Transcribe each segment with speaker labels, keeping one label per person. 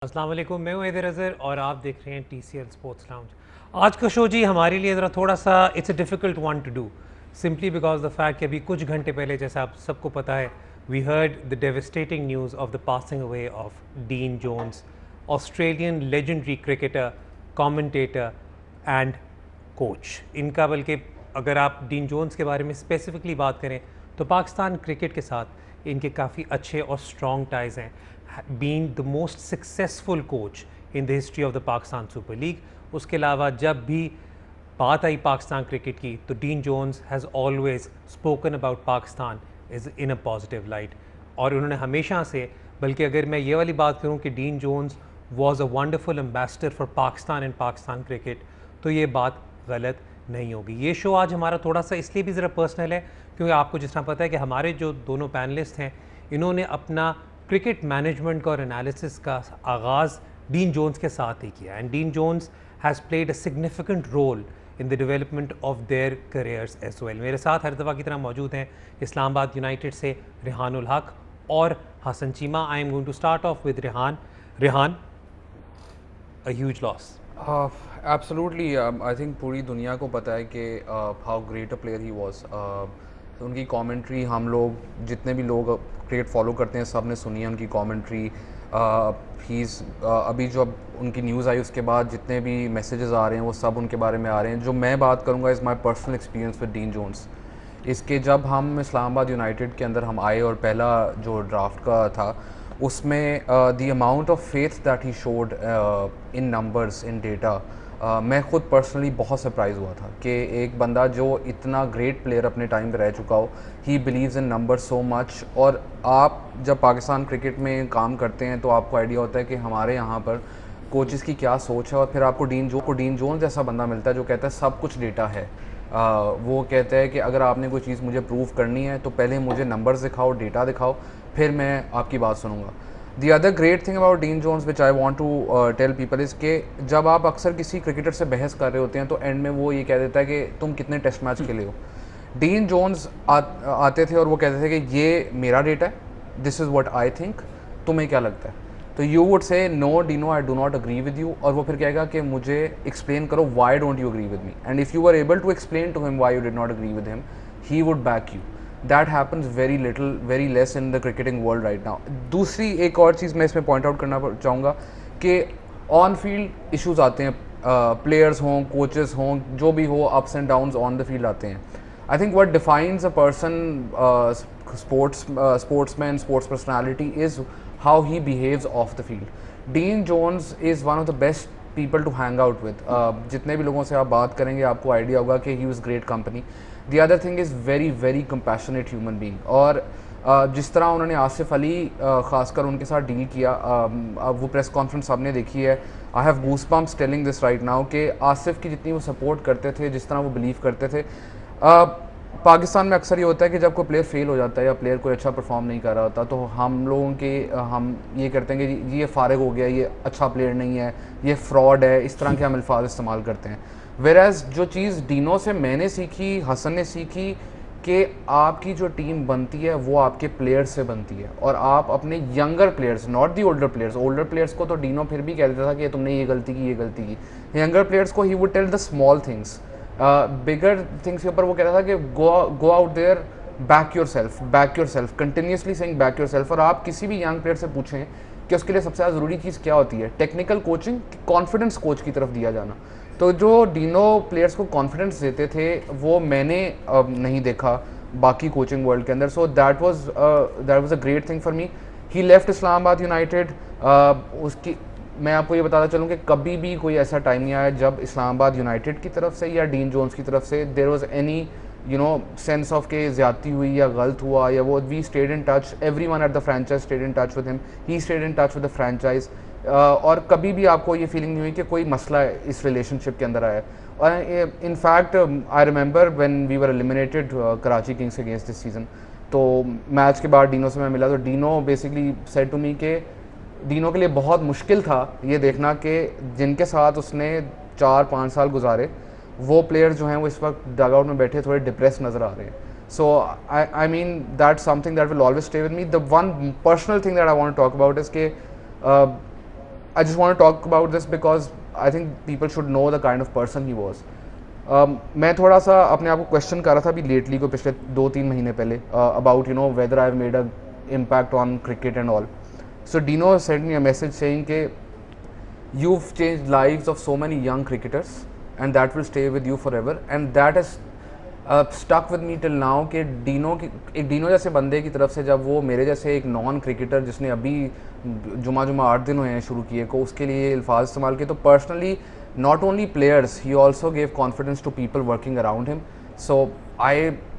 Speaker 1: अस्सलाम वालेकुम, मैं हूं हैदर अज़हर और आप देख रहे हैं TCL स्पोर्ट्स लाउंज। आज का शो जी हमारे लिए ज़रा थोड़ा सा it's a difficult one two do simply because the fact कि अभी कुछ घंटे पहले जैसा आप सबको पता है we heard the devastating news of the passing away of Dean Jones, Australian legendary cricketer, commentator and coach. इनका बल्कि अगर आप डीन जोन्स के बारे में स्पेसिफिकली बात करें तो पाकिस्तान क्रिकेट के साथ इनके काफ़ी अच्छे और स्ट्रॉन्ग टाइज़ हैं, being the most successful coach in the history of the Pakistan Super League. उसके अलावा जब भी बात आई पाकिस्तान क्रिकेट की तो Dean Jones has always spoken about Pakistan is in a positive light. और उन्होंने हमेशा से, बल्कि अगर मैं ये वाली बात करूँ कि Dean Jones was a wonderful ambassador for Pakistan and Pakistan cricket, तो ये बात गलत नहीं होगी। ये शो आज हमारा थोड़ा सा इसलिए भी ज़रा पर्सनल है क्योंकि आपको जिस तरह पता है कि हमारे जो दोनों पैनलिस्ट हैं इन्होंने अपना क्रिकेट मैनेजमेंट का और एनालिसिस का आगाज़ डीन जोन्स के साथ ही किया and Dean Jones has played a significant role in the development of their careers as well. मेरे साथ हर दफ़ा की तरह मौजूद हैं इस्लामाबाद यूनाइटेड से रेहानुल हक और Hasan Cheema. I am going to start off with Rehan. Rehan, a huge loss.
Speaker 2: Absolutely, I think पूरी दुनिया को पता है कि how great a player he was. उनकी कमेंट्री हम लोग जितने भी लोग क्रिकेट फॉलो करते हैं सब ने सुनी है उनकी कमेंट्री। अभी जो अब उनकी न्यूज़ आई उसके बाद जितने भी मैसेजेस आ रहे हैं वो सब उनके बारे में आ रहे हैं। जो मैं बात करूँगा is my personal experience with Dean Jones. इसके जब हम इस्लामाबाद यूनाइटेड के अंदर हम आए और पहला जो ड्राफ्ट का था उसमें the amount of faith that he showed in numbers in data, मैं ख़ुद पर्सनली बहुत सरप्राइज़ हुआ था कि एक बंदा जो इतना ग्रेट प्लेयर अपने टाइम पे रह चुका हो, he believes in number so much. और आप जब पाकिस्तान क्रिकेट में काम करते हैं तो आपको आइडिया होता है कि हमारे यहाँ पर कोचेज़ की क्या सोच है। और फिर आपको डीन जोन्स जैसा बंदा मिलता है जो कहता है सब कुछ डेटा है। वो कहता है कि अगर आपने कोई चीज़ मुझे प्रूव करनी है तो पहले मुझे नंबर्स दिखाओ, डेटा दिखाओ, फिर मैं आपकी बात सुनूंगा। The other great thing about Dean Jones which I want to tell people is कि जब आप अक्सर किसी क्रिकेटर से बहस कर रहे होते हैं तो एंड में वो ये कह देता है कि तुम कितने टेस्ट मैच खेले हो। डीन जोन्स आते थे और वो कहते थे कि ये मेरा डेटा है, this is what I think, तुम्हें क्या लगता है। तो you would say no Deano I do not agree with you, और वो फिर कहेगा कि मुझे एक्सप्लेन करो why don't you agree with me, and if you are able to explain to him why you did not agree with him, he would back you. That happens very less in the cricketing world right now. दूसरी एक और चीज़ मैं इसमें point out करना चाहूँगा कि on field issues आते हैं, प्लेयर्स हों, कोचेस हों, जो भी हो, ups and downs on the field आते हैं। I think what defines a person, sportsman, sports personality is how he behaves off the field. Dean Jones is one of the best people to hang out with. जितने भी लोगों से आप बात करेंगे आपको आइडिया होगा कि he was great company. The other thing is very compassionate human being. और जिस तरह उन्होंने आसिफ अली ख़ासकर उनके साथ डील किया, वो प्रेस कॉन्फ्रेंस सबने देखी है। I have goose bumps telling this right now कि आसिफ की जितनी वो सपोर्ट करते थे, जिस तरह वो बिलीव करते थे। पाकिस्तान में अक्सर ये होता है कि जब कोई प्लेयर फेल हो जाता है या प्लेयर कोई अच्छा परफॉर्म नहीं कर रहा होता तो हम लोगों के हम ये करते हैं कि ये फारिग हो गया, ये अच्छा प्लेयर नहीं है, ये फ्रॉड है, इस तरह के हम अल्फाज इस्तेमाल करते हैं। वेराज जो चीज़ डीनो से मैंने सीखी, हसन ने सीखी, कि आपकी जो टीम बनती है वो आपके प्लेयर्स से बनती है, और आप अपने younger players, not the older players को तो डीनो फिर भी कह देता था कि तुमने ये गलती की। यंगर प्लेयर्स को he would tell the small things. Bigger things के ऊपर वो कहता था कि go out there, back yourself, continuously saying back yourself. और आप किसी भी यंग प्लेयर से पूछें कि उसके लिए सबसे ज़्यादा ज़रूरी चीज़ क्या होती है, टेक्निकल कोचिंग, कॉन्फिडेंस कोच की तरफ दिया जाना। तो जो डीनो प्लेयर्स को कॉन्फिडेंस देते थे वो मैंने नहीं देखा बाकी कोचिंग वर्ल्ड के अंदर। So that was a great thing for me. He left Islamabad United. उसकी मैं आपको ये बताता चलूँ कि कभी भी कोई ऐसा टाइम नहीं आया जब इस्लामाबाद यूनाइटेड की तरफ से या डीन जोन्स की तरफ से there was any sense of के ज़्यादती हुई या गलत हुआ या वो। We stayed in touch, everyone at the franchise stayed in touch with him, he stayed in touch with the franchise. और कभी भी आपको ये फीलिंग नहीं हुई कि कोई मसला इस रिलेशनशिप के अंदर आया। और in fact I remember when we were eliminated Karachi Kings against this season, तो मैच के बाद डीनो से मैं मिला तो Deano basically said to me कि डीनो के लिए बहुत मुश्किल था ये देखना कि जिनके साथ उसने 4-5 साल गुजारे वो प्लेयर जो हैं वो इस वक्त डगआउट में बैठे थोड़े डिप्रेस नज़र आ रहे हैं। So I mean that something that will always stay with me. The one personal thing that I want to talk about is के I just want to talk about this because I think people should know the kind of person he was. मैं थोड़ा सा अपने आप को question कर रहा था अभी लेटली को पिछले 2-3 महीने पहले about you know whether I have made a impact on cricket and all. So Dino sent me a message saying कि you've changed lives of so many young cricketers and that will stay with you forever, and that has stuck with me till now कि एक Dino जैसे बंदे की तरफ से जब वो मेरे जैसे एक नॉन क्रिकेटर जिसने अभी जुमा 8 दिन हुए हैं शुरू किए को उसके लिए अल्फाज इस्तेमाल किए, तो personally not only players, he also gave confidence to people working around him. So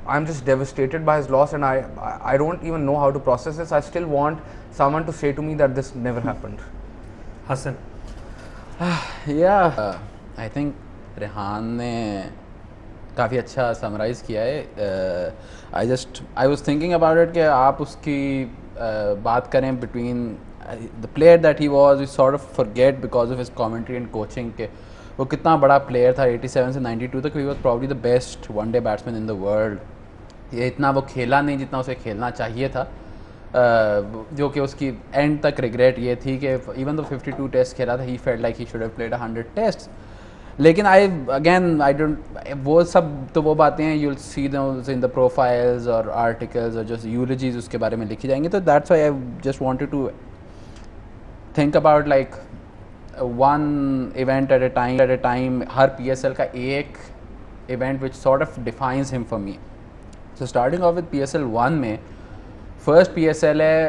Speaker 2: I'm just devastated by his loss, and I don't even know how to process this. I still want someone to say to me that this never happened.
Speaker 1: Hassan.
Speaker 3: Yeah, I think Rehan ने काफ़ी अच्छा summarise किया है. I was thinking about it कि आप उसकी बात करें between the player that he was, we sort of forget because of his commentary and coaching कि वो कितना बड़ा प्लेयर था 87 से 92 तक. he was probably the best one day batsman in the world. ये इतना वो खेला नहीं जितना उसे खेलना चाहिए था, जो कि उसकी एंड तक रिग्रेट ये थी कि इवन तो 52 टेस्ट खेला था, he felt like he should have played 100 test. लेकिन आई डोंट, वो सब तो वो बातें हैं, you'll see those in the profiles or articles or just eulogies उसके बारे में लिखी जाएंगी. तो that's why I just wanted to think about like one event at a time. Her PSL का एक event which sort of defines him for me. So starting off with PSL 1 में first PSL है,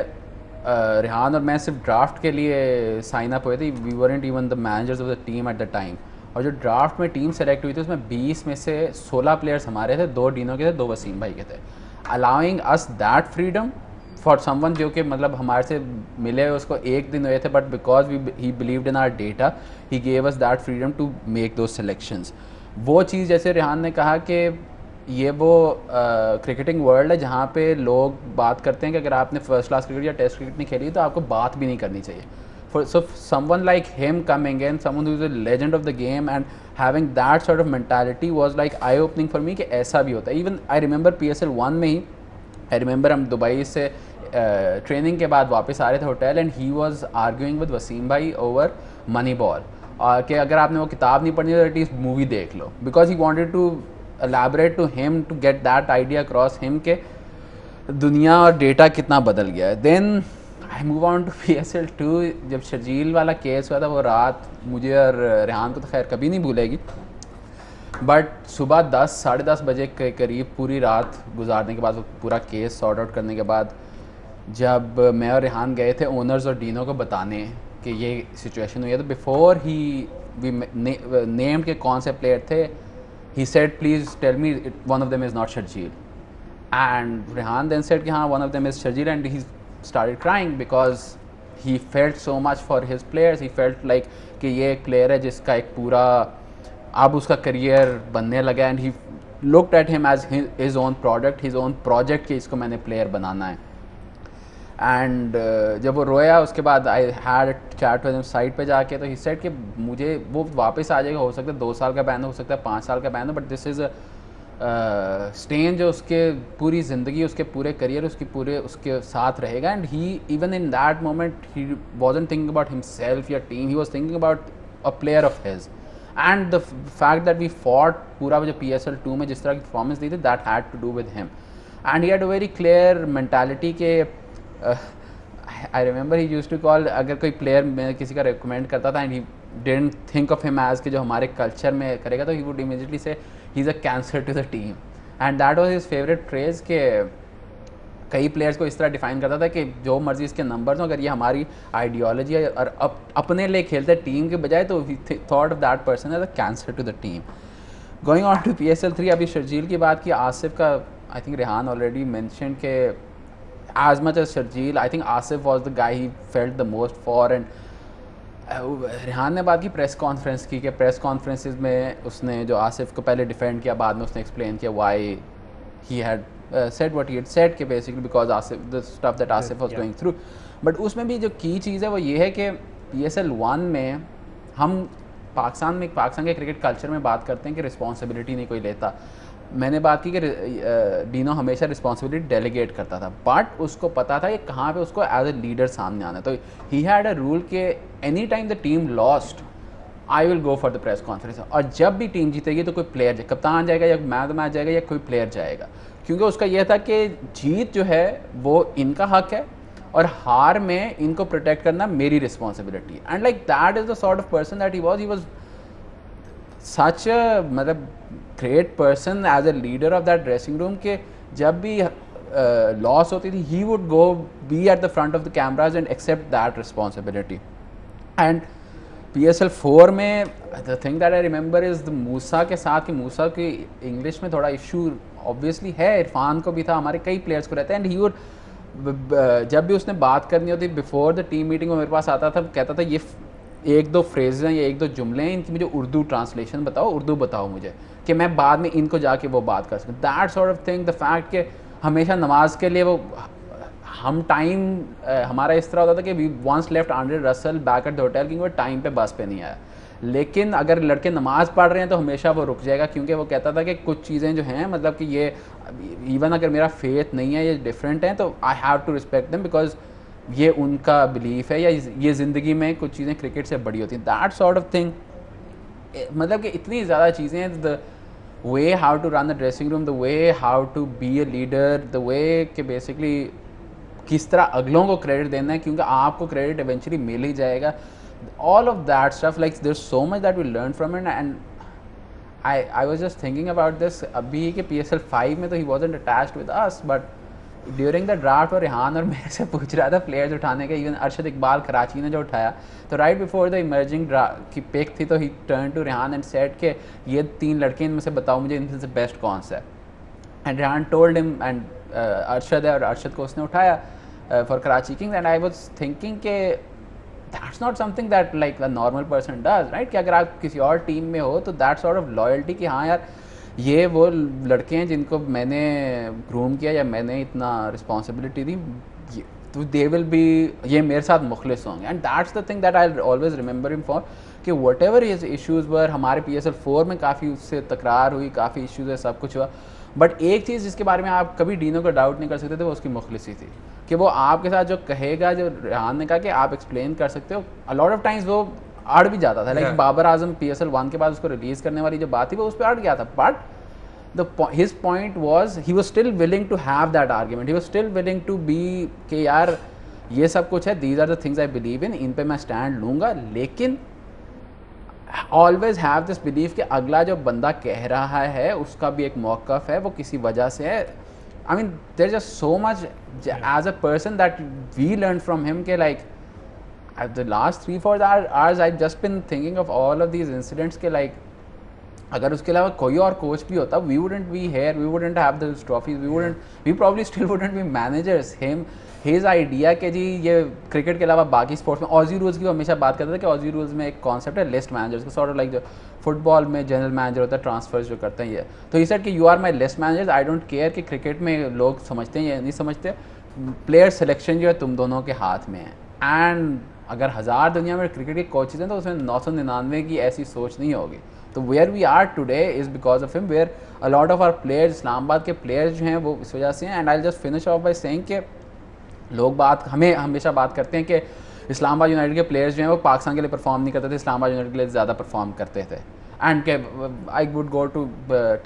Speaker 3: रेहान और मैं सिर्फ draft के लिए sign up हुए थे. We weren't even the managers of the team at the time. और जो ड्राफ्ट में टीम सेलेक्ट हुई थी उसमें 20 में से 16 प्लेयर्स हमारे थे, 2 डीनो के थे, 2 वसीम भाई के थे. Allowing us that freedom for someone जो कि मतलब हमारे से मिले उसको 1 दिन हुए थे, but because he believed in our data he gave us that freedom to make those selections. वो चीज़ जैसे रेहान ने कहा कि ये वो क्रिकेटिंग वर्ल्ड है जहाँ पे लोग बात करते हैं कि अगर आपने फर्स्ट क्लास क्रिकेट या टेस्ट क्रिकेट नहीं खेली तो आपको बात भी नहीं करनी चाहिए. So someone like him coming in, someone who is a legend of the game and having that sort of mentality was like I opening for me कि ऐसा भी होता है. इवन आई रिमेंबर PSL 1 में ही, आई रिमेंबर हम दुबई से training के बाद वापस आ रहे थे hotel and he was arguing with Wasim भाई ओवर मनी बॉल कि अगर आपने वो किताब नहीं पढ़नी तो एटलीस्ट मूवी देख लो, because he wanted to elaborate to him to get that idea across him के दुनिया और डेटा कितना बदल गया है. Then I move on to PSL 2. जब शर्जील वाला केस हुआ था वो रात मुझे और रेहान को तो खैर कभी नहीं भूलेगी, बट सुबह 10 साढ़े 10 बजे के करीब पूरी रात गुजारने के बाद, वो पूरा केस सॉर्ट आउट करने के बाद, जब मैं और रेहान गए थे ओनर्स और डीनो को बताने कि ये सिचुएशन हुई है, तो बिफोर ही वी नेम्ड के कौन से प्लेयर थे, he said please tell me one of them is not Sharjeel, and Rehan then said कि हाँ one of them is Sharjeel, and he started crying because he felt so much for his players. He felt like कि ये एक player है जिसका एक पूरा अब उसका करियर बनने लगा, and he looked at him as his own product, his own project कि इसको मैंने player बनाना है. एंड जब वो रोया उसके बाद I had chat with him side पे जाके, तो ही सेड कि मुझे वो वापस आ जाएगा, हो सकता है 2 साल का बैन हो सकता है 5 साल का बैन हो, बट दिस इज़ स्टेन जो उसके पूरी ज़िंदगी, उसके पूरे करियर, उसके साथ रहेगा. And he even in that moment he wasn't thinking about himself या team, he was thinking about a player of his. And the fact that we fought पूरा जो PSL 2 में जिस तरह की परफॉर्मेंस दी थी, that had to do with him. And he had a very clear mentality के I remember he used to call, अगर कोई प्लेयर मैं किसी का रिकमेंड करता था and he didn't think of him as कि जो हमारे कल्चर में करेगा, तो he would immediately say he is a cancer to the team. And that was his favourite phrase के कई प्लेयर्स को इस तरह डिफाइन करता था कि जो मर्जी इसके नंबर्स हो, अगर ये हमारी आइडियोलॉजी है और अपने लिए खेलते टीम के बजाय, तो he thought of that person as a cancer to the team. Going on to PSL 3, अभी शर्जील की बात की, आसिफ का I think Rehan already mention के as much as Sharjeel, I think Asif was the guy he felt the most for. and Rehan ने बात की press conference की, कि प्रेस कॉन्फ्रेंसेस में उसने जो आसिफ को पहले डिफेंड किया, बाद में उसने एक्सप्लेन किया why he had said what he had said, कि basically because Asif the stuff that Asif was going through. But उसमें भी जो की चीज़ है वो ये है कि PSL 1 में हम पाकिस्तान के क्रिकेट कल्चर में बात करते हैं कि रिस्पॉन्सिबिलिटी नहीं कोई लेता. मैंने बात की कि डीनो हमेशा रिस्पॉन्सिबिलिटी डेलीगेट करता था, बट उसको पता था कि कहाँ पे उसको एज ए लीडर सामने आना है। तो ही हैड अ रूल कि any time the team lost I will go for the press conference, और जब भी टीम जीतेगी तो कोई प्लेयर जाए, कप्तान जाएगा या मैन ऑफ द मैच जाएगा या कोई प्लेयर जाएगा, क्योंकि उसका यह था कि जीत जो है वो इनका हक है और हार में इनको प्रोटेक्ट करना मेरी responsibility. And like that is the sort of person that he was such मतलब great person as a leader of that dressing room के जब भी लॉस होती थी he would go be at the front of the cameras and accept that responsibility. And PSL 4 में the thing that I remember is the Musa के साथ, कि मूसा की इंग्लिश में थोड़ा इशू ऑब्वियसली है, इरफान को भी था, हमारे कई प्लेयर्स को रहता है। एंड ही वुड जब भी उसने बात करनी होती बिफोर द टीम मीटिंग वो मेरे पास आता था, कहता था ये एक दो फ्रेजें हैं या एक दो जुमले हैं, इनकी मुझे उर्दू ट्रांसलेशन बताओ, उर्दू बताओ मुझे, कि मैं बाद में इनको जाके वो बात कर सकूँ। That sort of thing, the fact कि हमेशा नमाज के लिए वो हम टाइम हमारा इस तरह होता था कि we once left Andre Russell back at the hotel, क्योंकि वो टाइम पे बस पे नहीं आया। लेकिन अगर लड़के नमाज पढ़ रहे हैं तो हमेशा वो रुक जाएगा, क्योंकि वो कहता था कि कुछ चीज़ें जो हैं मतलब कि ये इवन अगर मेरा फेथ नहीं है, ये डिफरेंट हैं, तो I have to respect them because ये उनका बिलीफ है या ये ज़िंदगी में कुछ चीज़ें क्रिकेट से बड़ी होती हैं। दैट सॉर्ट ऑफ थिंग, मतलब कि इतनी ज़्यादा चीज़ें हैं, the way how to run the dressing room, the way how to be a leader, the way कि बेसिकली किस तरह अगलों को क्रेडिट देना है, क्योंकि आपको क्रेडिट इवेंचुअली मिल ही जाएगा। All of that stuff, like there so much that we learn from it. And I was just thinking about this अभी कि PSL 5 में तो he wasn't attached with us, but during the draft और रेहान और मेरे से पूछ रहा था प्लेयर्स उठाने का, इवन अरशद इकबाल कराची ने जो उठाया, तो राइट बिफोर द इमर्जिंग की पिक थी, तो he turn to Rehan and said कि ये 3 लड़के इनमें से बताओ मुझे इनमें से बेस्ट कौन सा है। And Rehan told him, and Arshad है और अरशद को उसने उठाया for Karachi kings. And I was thinking कि that's not something that like a normal person does, right, कि अगर आप किसी और टीम में हो तो दैट सॉर्ट ऑफ लॉयल्टी कि हाँ यार ये वो लड़के हैं जिनको मैंने ग्रूम किया या मैंने इतना रिस्पॉन्सिबिलिटी दी, तो दे विल बी, ये मेरे साथ मुखलिस होंगे। And that's the thing that I always remember him for, कि वट एवर हिज इशूज़ वर, हमारे PSL 4 में काफ़ी उससे तकरार हुई, काफ़ी इशूज़ है, सब कुछ हुआ, बट एक चीज़ जिसके बारे में आप कभी डीनो को डाउट नहीं कर सकते थे वो उसकी मुखलिसी थी, कि वो आपके साथ जो कहेगा, जो रेहान ने कहा कि आप एक्सप्लेन कर सकते हो, अ लॉट ऑफ टाइम्स वो अड़ भी जाता था। लाइक बाबर आजम PSL 1 के बाद उसको रिलीज़ करने वाली जो बात थी वो उस पर अड़ गया था, but his point was he was still willing to have that argument, he was still willing to be कि यार ये सब कुछ है, these are the things I believe in, इन पे मैं स्टैंड लूँगा, लेकिन always have this belief कि अगला जो बंदा कह रहा है उसका भी एक मौक़िफ़ है, वो किसी वजह से है। I mean there's just so much as a person that we learned from him कि like at the last 3-4 hours I've just been thinking of all of these incidents के like अगर उसके अलावा कोई और कोच भी होता, we wouldn't be here, we wouldn't have those trophies, we probably still wouldn't be managers. His idea कि जी ये क्रिकेट के अलावा बाकी स्पोर्ट्स में ऑजी रूल्स की वो हमेशा बात करता था कि ऑजी रूल्स में एक कॉन्सेप्ट है लिस्ट मैनेजर्स का, सॉर्ट ऑफ लाइक जो फुटबॉल में जनरल मैनेजर होता है, ट्रांसफर्स जो करते हैं ये, तो ही सेड कि you are my list managers, I don't care कि क्रिकेट में लोग समझते हैं या नहीं समझते, प्लेयर सिलेक्शन जो है तुम दोनों के हाथ में है। एंड अगर 1000 दुनिया में क्रिकेट के कोचेज हैं तो उसमें 999 की ऐसी सोच नहीं होगी। तो where we are today is because of him, where a lot of our players, Islamabad के प्लेयर्स जो हैं वो इस वजह से हैं। And I just finish off by saying कि लोग हमें हमेशा बात करते हैं कि इस्लामाबाद यूनाइटेड के प्लेयर्स जो हैं वो पाकिस्तान के लिए परफॉर्म नहीं करते थे, इस्लामाबाद यूनाइटेड के लिए ज़्यादा परफॉर्म करते थे। एंड के I would go to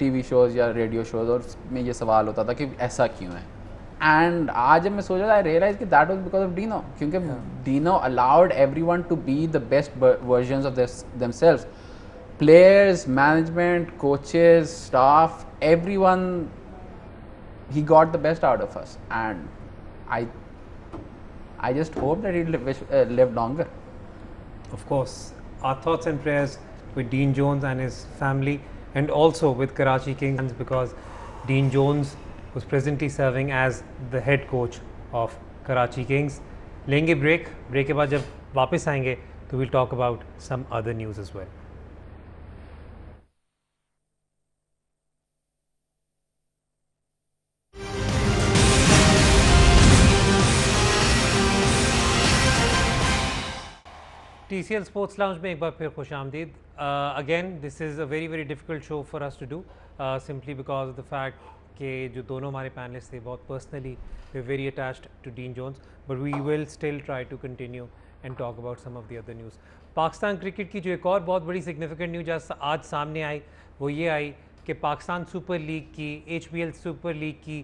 Speaker 3: TV shows या रेडियो शोज़ और में ये सवाल होता था कि ऐसा क्यों है। एंड आज जब मैं सोच रहा था आई रियलाइज कि that was because of Dino, क्योंकि Dino allowed everyone to be the best versions of themselves, players, management, coaches, staff, everyone, he got the best out of us, and I just hope that he lived longer.
Speaker 1: Of course, our thoughts and prayers with Dean Jones and his family, and also with Karachi Kings, because Dean Jones was presently serving as the head coach of Karachi Kings. लेंगे break के बाद जब वापस आएंगे तो we'll talk about some other news as well. TCL sports lounge में एक बार फिर खुश आमदीद. Again this is a very difficult show for us to do simply because of the fact कि जो दोनों हमारे पैनलिस्ट थे बहुत personally they very attached to Dean Jones, but we will still try to continue and talk about some of the other news. Pakistan cricket की जो एक और बहुत बड़ी सिग्निफिकेंट न्यूज आज सामने आई वो ये आई कि पाकिस्तान सुपर लीग की HBL सुपर लीग की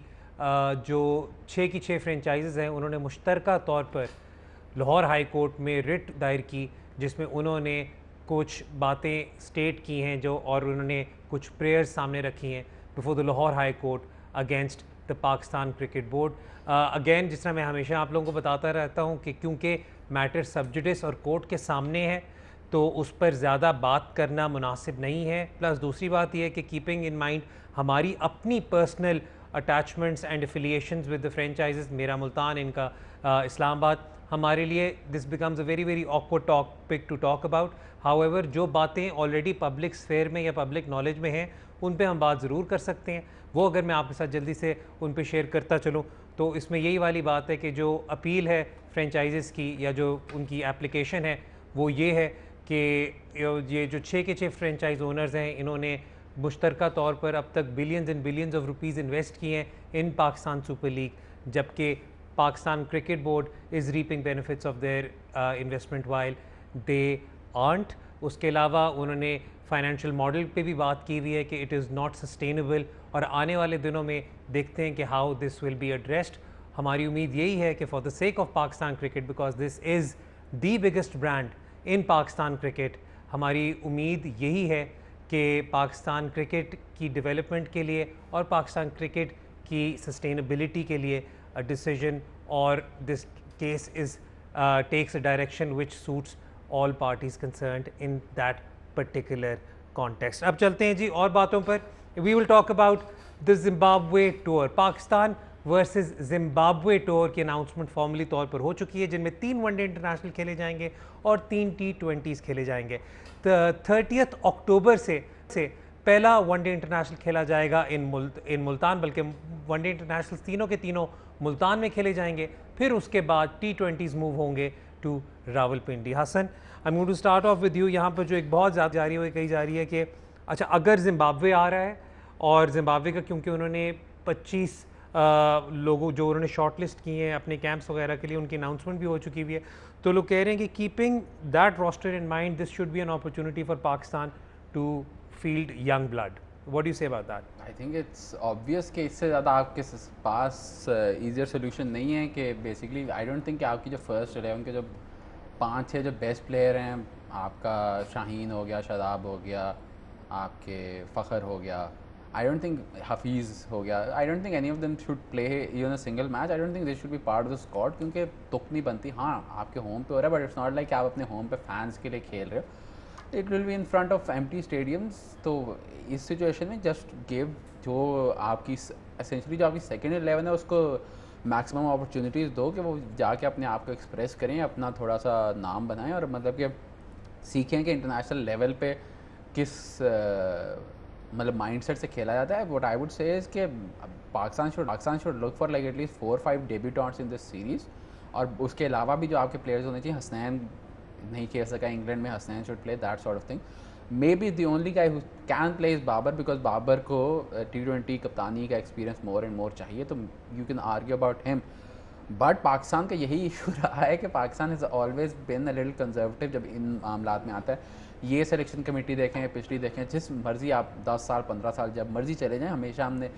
Speaker 1: जो 6 की 6 फ्रेंचाइजेज़ हैं उन्होंने मुश्तरका तौर पर लाहौर हाई कोर्ट में रिट दायर की, जिसमें उन्होंने कुछ बातें स्टेट की हैं जो और उन्होंने कुछ प्रेयर्स सामने रखी हैं before the Lahore high court against the Pakistan cricket board. Again जिस तरह मैं हमेशा आप लोगों को बताता रहता हूँ कि क्योंकि मैटर सब जुडिस और कोर्ट के सामने है तो उस पर ज़्यादा बात करना मुनासिब नहीं है. प्लस दूसरी बात यह है कि कीपिंग इन माइंड हमारी अपनी personal attachments and affiliations with the franchises, मेरा मुल्तान, इनका इस्लामाबाद, हमारे लिए this becomes a very awkward topic to talk about. However जो बातें ऑलरेडी पब्लिक स्फेयर में या पब्लिक नॉलेज में हैं उन पे हम बात ज़रूर कर सकते हैं. वो अगर मैं आपके साथ जल्दी से उन पे शेयर करता चलूँ तो इसमें यही वाली बात है कि जो अपील है फ्रेंचाइजेस की या जो उनकी एप्लीकेशन है वो ये है कि ये जो 6 के 6 फ्रेंचाइज ओनर्स हैं इन्होंने मुश्तरका तौर पर अब तक billions and billions of rupees invest किए हैं इन पाकिस्तान सुपर लीग, जबकि Pakistan cricket board is reaping benefits of their investment while they art. उसके अलावा उन्होंने फाइनेंशियल मॉडल पे भी बात की हुई है कि इट इज़ नॉट सस्टेनेबल और आने वाले दिनों में देखते हैं कि how this will be addressed. हमारी उम्मीद यही है कि for the sake of Pakistan cricket, because this is the biggest brand in Pakistan cricket, हमारी उम्मीद यही है कि पाकिस्तान क्रिकेट की डेवलपमेंट के लिए और पाकिस्तान क्रिकेट की सस्टेनेबिलिटी के लिए अ डिसीजन और this case is takes a direction which suits all parties concerned in that particular context. अब चलते हैं जी और बातों पर. We will talk about the Zimbabwe tour. Pakistan versus Zimbabwe tour की अनाउंसमेंट फॉर्मली तौर पर हो चुकी है, जिनमें 3 वनडे इंटरनेशनल खेले जाएंगे और 3 T20s खेले जाएंगे. 30 अक्टूबर से पहला वनडे इंटरनेशनल खेला जाएगा इन मुल्तान, बल्कि वनडे इंटरनेशनल तीनों के तीनों मुल्तान में खेले जाएंगे. फिर उसके बाद T20s मूव होंगे to Rawalpindi. Hasan, I am going to start off with you. यहाँ पर जो एक बहुत ज़्यादा जारी हुई कही जा रही है कि अच्छा अगर जिम्बाब्वे आ रहा है और जिम्बाब्वे का क्योंकि उन्होंने 25 लोगों जो उन्होंने शॉर्ट लिस्ट किए हैं अपने कैंप्स वगैरह के लिए, उनकी अनाउंसमेंट भी हो चुकी हुई है, तो लोग कह रहे हैं कि keeping that roster in mind this should be an opportunity for Pakistan to field young blood. What do you say about that?
Speaker 3: I think it's obvious कि इससे ज़्यादा आपके पास ईजियर सोल्यूशन नहीं है कि बेसिकली आई डोंट थिंक कि आपकी जो फर्स्ट 11 के जो 5-6 जो बेस्ट प्लेयर हैं, आपका शाहीन हो गया, शादाब हो गया, आपके फ़खर हो गया, I don't think हफीज़ हो गया, I don't think any of them should play even a single match. I don't think they should be part of the squad क्योंकि तुक नहीं बनती. हाँ आपके होम पे हो रहा है, बट इट्स नॉट लाइक कि आप अपने होम पे फैंस के लिए खेल रहे हो. It will be in front of empty stadiums. तो इस सिचुएशन में जस्ट गिव जो आपकी एसेंशली जो आपकी सेकेंड 11 है उसको मैक्सिमम अपॉर्चुनिटीज़ दो कि वो जाके अपने आप को एक्सप्रेस करें, अपना थोड़ा सा नाम बनाएं और मतलब कि सीखें कि इंटरनेशनल लेवल पे किस मतलब माइंडसेट से खेला जाता है. What I would say is कि Pakistan should look for like at least 4-5 debutants in this series. और उसके अलावा भी जो आपके प्लेयर्स होने चाहिए, हसनैन नहीं खेल सका इंग्लैंड में, Hasnain should play that sort of thing. Maybe the only guy who can play is Babar, because Babar को T20 कप्तानी का एक्सपीरियंस मोर एंड मोर चाहिए, तो you can argue about him. But Pakistan का यही इशू रहा है कि Pakistan has always been a little conservative जब इन मामलात में आता है. ये सिलेक्शन कमेटी देखें, पिछली देखें, जिस मर्ज़ी आप 10 साल 15 साल जब मर्ज़ी चले जाएं, हमेशा हमने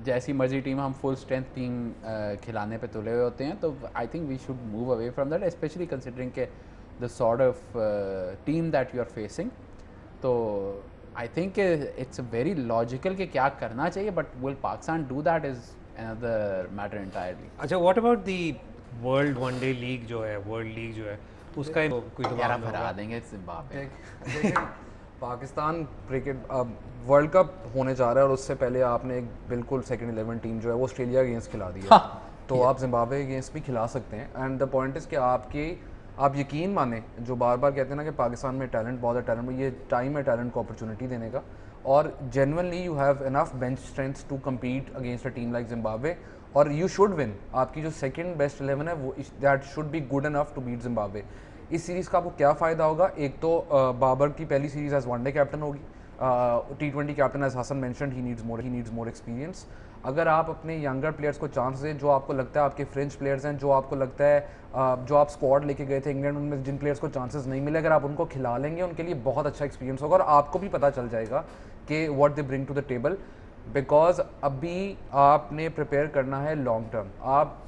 Speaker 3: जैसी मर्ज़ी टीम हम फुल स्ट्रेंथ टीम खिलाने पे तुले हुए होते हैं. तो I think we should move away from that, specially considering के the sort of team that you are facing. तो I think it's very logical कि क्या करना चाहिए, but will Pakistan do that is another matter entirely.
Speaker 1: अच्छा, what about the world one day league जो है, world league जो है उसका कोई
Speaker 3: यार हरा देंगे जिम्बाब्वे.
Speaker 2: देखिए पाकिस्तान क्रिकेट वर्ल्ड कप होने जा रहा है और उससे पहले आपने एक बिल्कुल सेकंड 11 टीम जो है वो ऑस्ट्रेलिया अगेंस्ट खिला दी है. तो आप जिम्बाब्वे अगेंस्ट भी खिला सकते हैं. एंड द पॉइंट इज़ कि आप यकीन माने जो बार बार कहते हैं ना कि पाकिस्तान में टैलेंट बहुत है, टैलेंट में ये टाइम है टैलेंट को अपॉर्चुनिटी देने का. और genuinely you have enough bench strength to compete against a team like Zimbabwe, और यू शुड विन. आपकी जो सेकंड बेस्ट 11 है वो that should be good enough to beat Zimbabwe. इस सीरीज़ का आपको क्या फ़ायदा होगा? एक तो बाबर की पहली सीरीज़ एज वनडे कैप्टन होगी, T20 captain as Hasan mentioned, he needs more experience. अगर आप अपने यंगर प्लेयर्स को चांस दें, जो आपको लगता है आपके फ्रेंच प्लेयर्स हैं, जो आपको लगता है जो आप स्क्वाड लेके गए थे इंग्लैंड, उनमें जिन प्लेयर्स को चांसेस नहीं मिले, अगर आप उनको खिला लेंगे, उनके लिए बहुत अच्छा एक्सपीरियंस होगा और आपको भी पता चल जाएगा कि what they bring to the table. Because अभी आपने प्रिपेयर करना है लॉन्ग टर्म। आप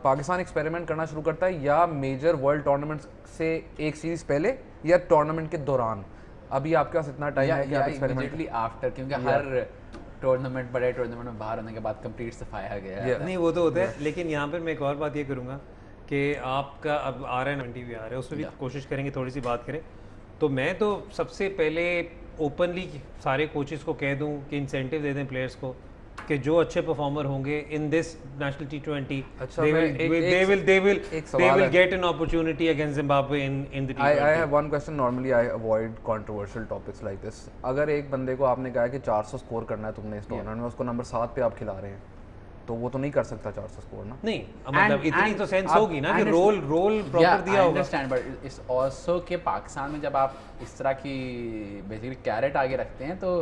Speaker 2: पाकिस्तान एक्सपेरिमेंट करना शुरू करता है या मेजर वर्ल्ड टूर्नामेंट्स से एक सीरीज पहले या टूर्नामेंट के दौरान। अभी आपके पास इतना टाइम है कि आप एक्सपेरिमेंट
Speaker 3: इमीडिएटली आफ्टर, क्योंकि हर टूर्नामेंट, बड़े टूर्नामेंट में बाहर होने के बाद कंप्लीट सफाया गया है।
Speaker 1: नहीं वो तो होता है, लेकिन यहाँ पर मैं एक और बात ये करूँगा कि आपका अब आ रहा है 90 भी आ रहा है, उसमें भी कोशिश करेंगे थोड़ी सी बात करें। तो मैं तो सबसे पहले ओपनली सारे कोचेस को कह दूं कि इंसेंटिव दे दें प्लेयर्स को कि जो अच्छे परफॉर्मर होंगे in this national T20 they will get an opportunity against Zimbabwe in the T20.
Speaker 2: I have one question. Normally I avoid controversial topics like this. अगर एक बंदे को आपने कहा है कि 400 स्कोर करना है तुमने इस टूर्नामेंट में, उसको नंबर 7 पे आप खिला रहे हैं, तो वो तो नहीं कर सकता 400 स्कोर ना।
Speaker 1: नहीं मतलब इतनी तो सेंस होगी ना कि रोल प्रॉपर दिया होगा।
Speaker 3: अंडरस्टैंड, बट इट्स आल्सो कि पाकिस्तान में जब आप इस तरह की बेसिकली कैरेट आगे रखते हैं, तो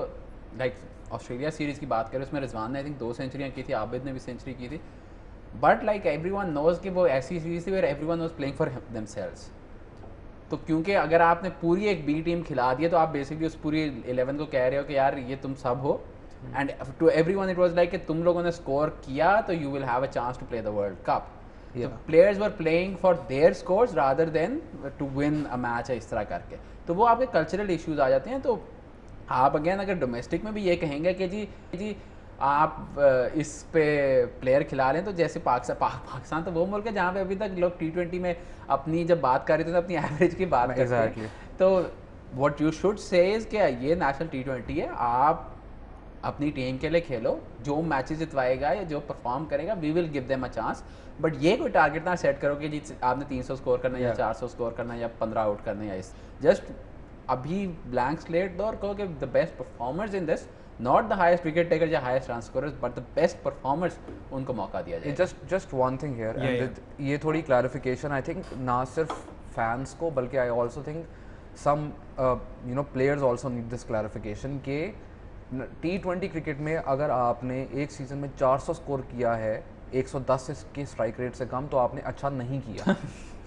Speaker 3: लाइक ऑस्ट्रेलिया सीरीज़ की बात करें, उसमें रिजवान ने आई थिंक 2 सेंचुरियाँ की थी, आबिद ने भी सेंचुरी की थी, बट लाइक एवरीवन नोज कि वो ऐसी सीरीज थी where everyone was playing for themselves. तो क्योंकि अगर आपने पूरी एक बी टीम खिला दी है, तो आप बेसिकली उस पूरी 11 को कह रहे हो कि यार ये तुम सब हो, and to everyone it was like कि तुम लोगों ने स्कोर किया तो you will have a chance to play the World Cup. Players were playing for their scores rather than to win a match, इस तरह करके। तो वो आपके कल्चरल इश्यूज आ जाते हैं। तो आप अगेन अगर डोमेस्टिक में भी ये कहेंगे कि जी आप इस पे प्लेयर खिला रहे हैं, तो जैसे पाकिस्तान तो वो मुल्क है जहाँ पे अभी तक लोग T20 में अपनी जब बात कर रहे थे तो अपनी एवरेज की बात करते हैं। तो what you should say is कि ये नेशनल T20 है, आप अपनी टीम के लिए खेलो, जो मैचेस जितवाएगा या जो परफॉर्म करेगा we will give them a chance. But ये कोई टारगेट ना सेट करो कि जी आपने 300 स्कोर करना है या 400 स्कोर करना है या 15 आउट करना है, या इस जस्ट अभी ब्लैंक स्लेट दो और कहो कि the best performers in this, not the highest wicket taker या highest run scorers, but the best performers, उनको मौका दिया जाए।
Speaker 2: जस्ट वन थिंग हियर, ये थोड़ी क्लैरिफिकेशन आई थिंक ना सिर्फ फैंस को बल्कि I also think some players also need this clarification के T20 क्रिकेट में अगर आपने एक सीज़न में 400 स्कोर किया है 110 के स्ट्राइक रेट से कम, तो आपने अच्छा नहीं किया।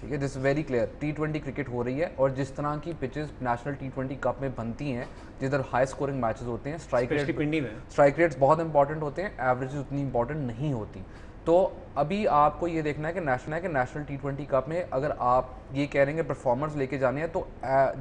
Speaker 2: ठीक है, this very clear. T20 cricket हो रही है और जिस तरह की पिचेस नेशनल T20 कप में बनती हैं, जिधर हाई स्कोरिंग मैचेस होते हैं, स्ट्राइक रेट्स बहुत इंपॉर्टेंट होते हैं, एवरेज उतनी इंपॉर्टेंट नहीं होती। तो अभी आपको ये देखना है कि नेशनल T20 कप में अगर आप ये कह रहे हैं परफॉर्मर्स लेके जाने हैं, तो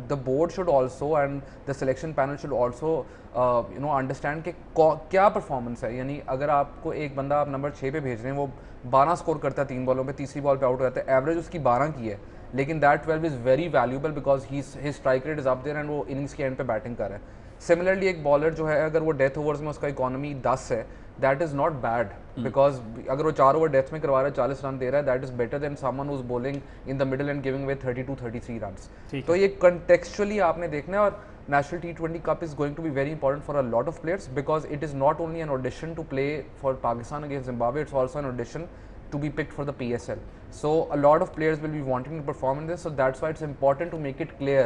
Speaker 2: the board should also and the selection panel should also understand कि क्या परफॉर्मेंस है। यानी अगर आपको एक बंदा आप नंबर 6 पे भेज रहे हैं, वो 12 स्कोर करता है 3 बॉलों पे, तीसरी बॉल पे आउट हो जाता है, एवरेज उसकी 12 की है, लेकिन that 12 is very valuable because his strike rate is up there and वो इनिंग्स के एंड पे बैटिंग कर रहा है। सिमिलरली एक बॉलर जो है, अगर वो डेथ ओवर्स में उसका इकोनॉमी 10 है, that is not bad because अगर वो 4 ओवर डेथ में करवा रहा है, 40 रन दे रहा है, that is better than someone who is bowling in the middle and giving away 32-33 runs. तो ये कंटेक्चुअली आपने देखना है। और national T20 cup is going to be very important for a lot of players because it is not only an audition to play for Pakistan against Zimbabwe, it's also an audition to be picked for the PSL. So a lot of players will be wanting to perform in this, so that's why it's important to make it clear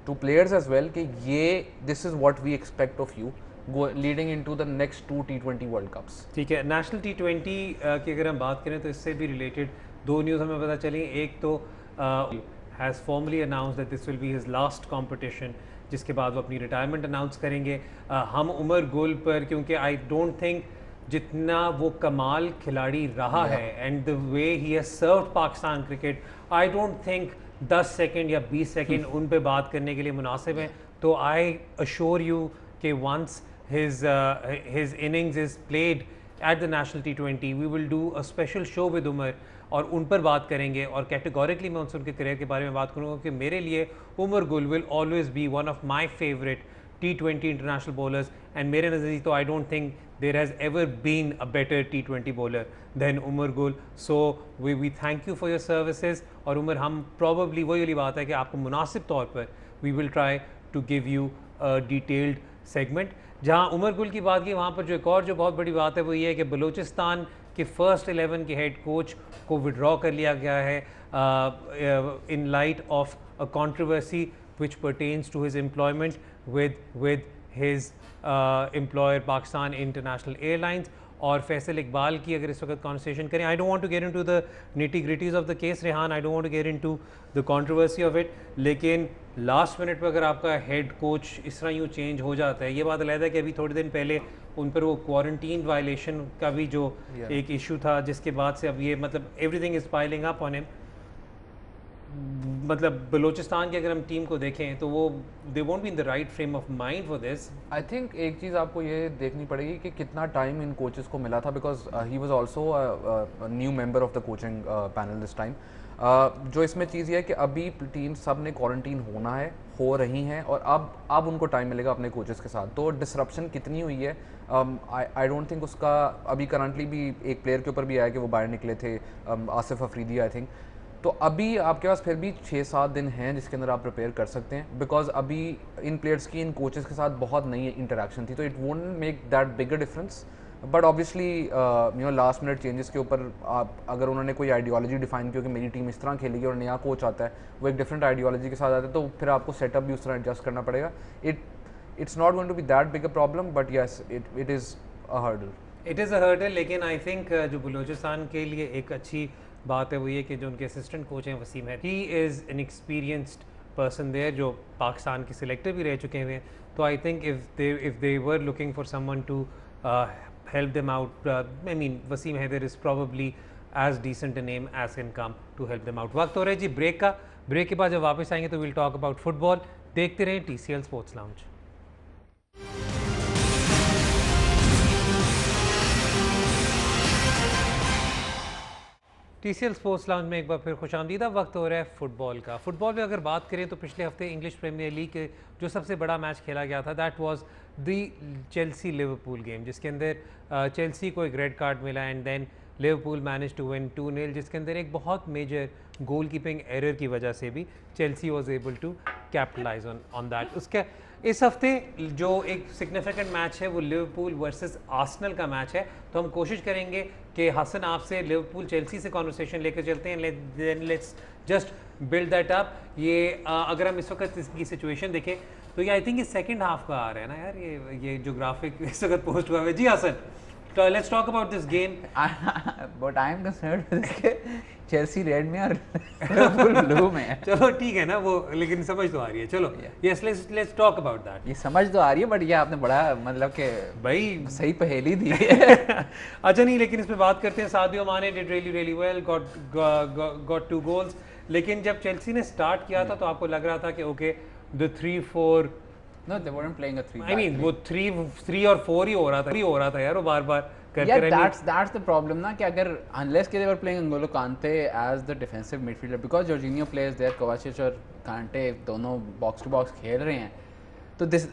Speaker 2: to players as well कि ये this is what we expect of you leading into the next 2 T20 World Cups.
Speaker 1: ठीक है, national T20 की अगर हम बात करें तो इससे भी रिलेटेड 2 न्यूज़ हमें पता चली। एक तो has formally announce that this will be his last competition, जिसके बाद वो अपनी रिटायरमेंट अनाउंस करेंगे। हम उमर गुल पर, क्योंकि आई डोंट थिंक जितना वो कमाल खिलाड़ी रहा है and the way he has served Pakistan cricket, I don't think 10 second या 20 सेकंड उन पे बात करने के लिए मुनासिब है। तो आई अश्योर यू कि once his innings is played at the national T20 we will do a special show with Umar और उन पर बात करेंगे। और कैटेगोरिकली मैं उनके करियर के बारे में बात करूँगा कि मेरे लिए Umar Gul will always be one of my favourite T20 international bowlers and मेरे नज़रिए तो I don't think there has ever been a better T20 bowler than Umar Gul. So we thank you for your services. और उमर, हम प्रॉबली वही वाली बात है कि आपको मुनासिब तौर पर we will try to give you a detailed segment. जहाँ उमर गुल की बात की, वहाँ पर जो एक और जो बहुत बड़ी बात है वो ये है कि बलूचिस्तान के फर्स्ट 11 के हेड कोच को विड्रॉ कर लिया गया है। in light of a controversy which pertains to his employment with his employer Pakistan International Airlines. और फैसल इकबाल की अगर इस वक्त कॉन्वर्सेशन करें, I don't want to get into the nitty gritties of the case Rehan, I don't want to get into the controversy of it, लेकिन last minute पर अगर आपका हेड कोच इस तरह यूँ चेंज हो जाता है, ये बात अलग है कि अभी थोड़े दिन पहले उन पर वो क्वारंटीन वायलेशन का भी जो एक इशू था, जिसके बाद से अब ये मतलब everything is piling up on him. मतलब बलूचिस्तान की अगर हम टीम को देखें तो वो they won't be in the right frame of mind for this.
Speaker 2: I think एक चीज़ आपको ये देखनी पड़ेगी कि कितना टाइम इन कोचेस को मिला था, because he was also new member of the coaching panel this time. जो इसमें चीज़ ये है कि अभी टीम सब ने क्वारंटीन होना है, हो रही हैं, और अब उनको टाइम मिलेगा अपने कोचेस के साथ. तो डिसरप्शन कितनी हुई है, आई डोंट थिंक उसका अभी करंटली भी एक प्लेयर के ऊपर भी आया कि वो बाहर निकले थे, आसिफ अफरीदी आई थिंक. तो अभी आपके पास फिर भी 6-7 दिन हैं जिसके अंदर आप प्रिपेयर कर सकते हैं, बिकॉज अभी इन प्लेयर्स की इन कोचेस के साथ बहुत नई इंटरेक्शन थी, तो it won't make that bigger difference. But obviously last minute changes के ऊपर आप अगर उन्होंने कोई आइडियोलॉजी डिफाइन की कि मेरी टीम इस तरह खेलेगी और नया कोच आता है वो एक डिफरेंट आइडियोलॉजी के साथ आता है, तो फिर आपको सेटअप भी उस तरह एडजस्ट करना पड़ेगा. It's not going to be that big a problem, but yes it is a hurdle.
Speaker 1: It is a hurdle, लेकिन आई थिंक जो बलूचिस्तान के लिए एक अच्छी बात है वो ये कि जो उनके असिस्टेंट कोच हैं वसीम है, he is an experienced person there, जो पाकिस्तान के सिलेक्टर भी रह चुके हैं. तो I think if they were looking for someone to help them out, I mean Wasim Haider is probably as decent a name as can come to help them out. वक्त हो रहा है जी ब्रेक का. ब्रेक के बाद जब वापस आएंगे तो विल टॉक अबाउट फुटबॉल. देखते रहें TCL sports lounge. TCL sports lounge में एक बार फिर खुशामदीदा. वक्त हो रहा है फुटबॉल का. फुटबॉल में अगर बात करें तो पिछले हफ्ते इंग्लिश प्रीमियर लीग के जो सबसे बड़ा मैच खेला गया था, that was the Chelsea Liverpool game, जिसके अंदर चेल्सी को एक रेड कार्ड मिला and then Liverpool manage to win 2-0, जिसके अंदर एक बहुत मेजर गोल कीपिंग एरर की वजह से भी Chelsea was able to capitalize on that. उसके इस हफ्ते जो एक सिग्निफिकेंट मैच है वो लिवरपूल वर्सेस आर्सेनल का मैच है. तो हम कोशिश करेंगे कि हसन आपसे लिवरपूल चेल्सी से कॉन्वर्सेशन लेकर चलते हैं. Let's just build that up. ये अगर हम इस वक्त इसकी सिचुएशन देखें तो ये आई थिंक ये सेकंड हाफ का आ रहा है ना यार, ये जो ग्राफिक इस वक्त पोस्ट हुआ है. जी Hasan, let's talk about this game.
Speaker 3: But I am concerned with Chelsea red में और लिवरपूल ब्लू में.
Speaker 1: चलो ठीक है ना वो, लेकिन समझ तो आ रही है. चलो yes, let's talk about that.
Speaker 3: ये समझ तो आ रही है, बट ये आपने बड़ा मतलब कि
Speaker 1: भाई
Speaker 3: सही पहेली दी है.
Speaker 1: अच्छा नहीं, लेकिन इस पे बात करते हैं. सादियो माने did really well, got 2 goals. लेकिन जब चेल्सी ने स्टार्ट किया था तो आपको लग रहा था कि okay the 3-4,
Speaker 3: No, they weren't playing a 3.
Speaker 1: I mean वो 3 और 4 ही हो रहा था यार, वो बार-बार करते
Speaker 3: Yeah,
Speaker 1: रहने.
Speaker 3: that's the problem ना, कि अगर unless they were playing N'Golo Kante as the defensive midfielder, because Jorginho plays there, Kovacic और Kante दोनों box to box खेल रहे हैं. तो this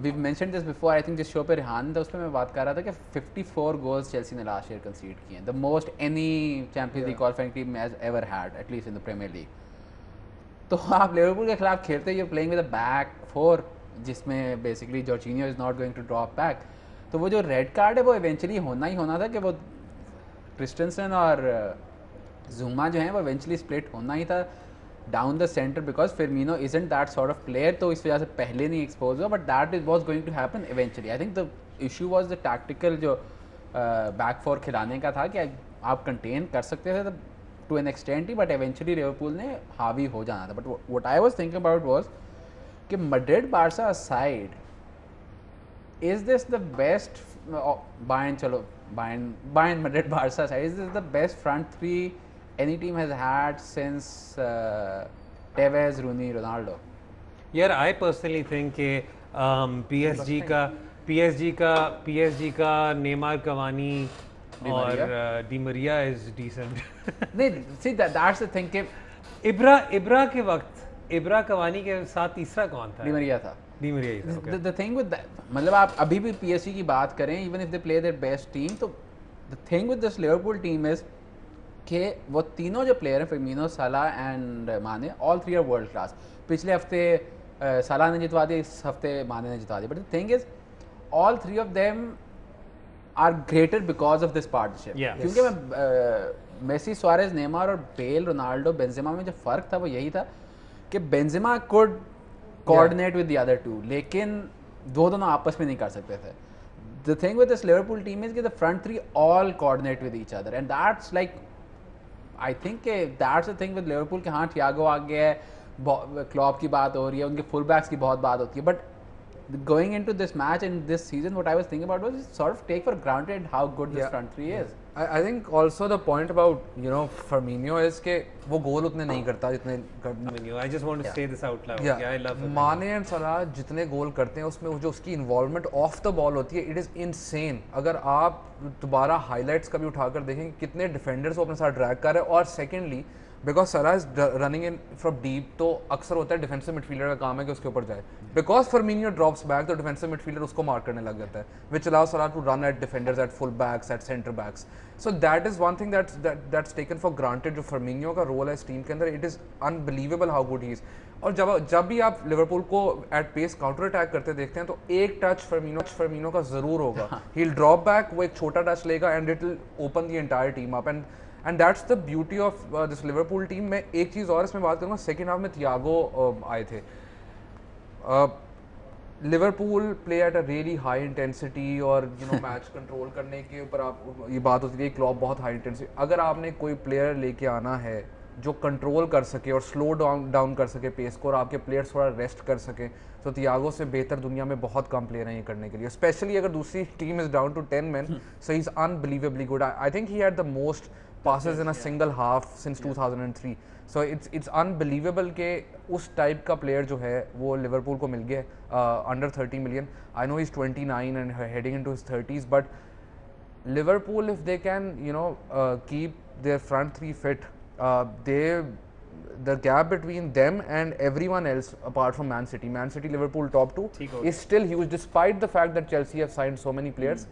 Speaker 3: we've mentioned this before, I think जिस शो पे रेहान था उस पर मैं बात कर रहा था कि 54 goals चेल्सी ने लास्ट ईयर कंसीड किए हैं, the most any Champions League qualifying team has ever had, at least in the Premier League. तो आप लिवरपूल के खिलाफ खेलते हैं, you're playing with a back 4, जिसमें basically Jorginho is not going to drop back. तो वो जो रेड कार्ड है वो इवेंचुअली होना ही होना था, कि वो क्रिस्टनसन और जुमा जो हैं वो इवेंचुअली स्प्लिट होना ही था down the centre, because Firmino isn't that sort of player, तो इस वजह से पहले नहीं एक्सपोज हुआ, but that is was going to happen eventually. I think the issue was the tactical जो बैक 4 खिलाने का था, कि आप कंटेन कर सकते थे टू एन एक्सटेंट ही, बट इवेंचुअली लिवरपूल ने हावी हो जाना था. But what I was thinking about was कि Madrid Barca aside, is this the best Bayern Madrid Barca aside, is this the best front three any team has had since Tevez, Rooney, Ronaldo?
Speaker 1: यार I personally think कि PSG का Neymar, Cavani और Di Maria is decent.
Speaker 3: नहीं, see that's the thing कि
Speaker 1: इब्रा के वक्त इब्रा Cavani के साथ तीसरा कौन था?
Speaker 3: डी मरिया था.
Speaker 1: डी मरिया ही था. Okay.
Speaker 3: The thing with that, मतलब आप अभी भी PSG की बात करें, even if they play their best team, तो the thing with this Liverpool team is कि वो तीनों जो प्लेयर हैं, फर्मिनो, सालाह एंड माने, ऑल 3 आर वर्ल्ड क्लास. पिछले हफ्ते सालाह ने जितवा दिया, इस हफ्ते माने ने जितवा दिया. But the thing is all 3 of them are greater because of this partnership. क्योंकि मैं मेसी, सुआरेज, नेमार और बेल, रोनाल्डो, बेंजेमा में जो फ़र्क था वो यही था कि Benzema could coordinate with the other two, लेकिन दोनों आपस में नहीं कर सकते थे. The thing with this Liverpool team is that the front three all coordinate with each other, and that's like, I think that's the thing with Liverpool कि हाँ थियागो आ गया है, क्लॉप की बात हो रही है, उनके फुल बैक्स की बहुत बात होती है, but going into this match and this season, what I was thinking about was sort of take for granted how good this front three is.
Speaker 2: I think also the point about Firmino is कि वो गोल उतने नहीं करता जितने
Speaker 1: I just want to say this out loud. Yeah, I love Firmino.
Speaker 2: माने and सलाह जितने गोल करते हैं उसमें जो उसकी इन्वॉल्वमेंट ऑफ द बॉल होती है, इट इज़ इनसेन. अगर आप दोबारा हाईलाइट्स कभी उठाकर देखें कितने डिफेंडर्स वो अपने साथ ड्रैग कर रहे हैं. और सेकेंडली बिकॉज सलाह is running in from deep, तो अक्सर होता है डिफेंसिव मिडफील्डर का काम है कि उसके ऊपर जाए. बिकॉज फर्मिनियो ड्रॉप्स बैक तो डिफेंसिव मिडफील्डर उसको मार करने लग जाता है, which allow Salah to run at defenders, at full backs, at centre backs. So that is one thing that's taken for granted. जो फर्मिनियो का रोल है इस टीम के अंदर, it is unbelievable how good he is. और जब भी आप लिवरपूल को एट पेस काउंटर अटैक करते देखते हैं तो एक टच फर्मिनो का ज़रूर होगा. ही विल ड्रॉप बैक, वो एक छोटा टच लेगा and it will open the entire team up. And that's the beauty of this Liverpool team. मैं एक चीज़ और इसमें बात करूँगा, सेकेंड हाफ में थियागो आए थे. Liverpool play at a really high intensity और मैच कंट्रोल करने के ऊपर आप ये बात होती है क्लॉप बहुत हाई इंटेंसिटी. अगर आपने कोई प्लेयर लेके आना है जो कंट्रोल कर सके और स्लो डाउन कर सके पेस को, और आपके प्लेयर्स थोड़ा रेस्ट कर सके, तो थियागो से बेहतर दुनिया में बहुत कम प्लेयर हैं ये करने के लिए. स्पेशली अगर दूसरी team is down to 10 men, so he's unbelievably good. I think he had the most passes in a single half since 2003. So it's unbelievable कि उस टाइप का प्लेयर जो है वो लिवरपूल को मिल गया under 30 million. I know he's 29 and heading into his 30s, but Liverpool, if they can keep their front three fit, the gap between them and everyone else apart from Man City, Liverpool top two is still huge, despite the fact that Chelsea have signed so many players.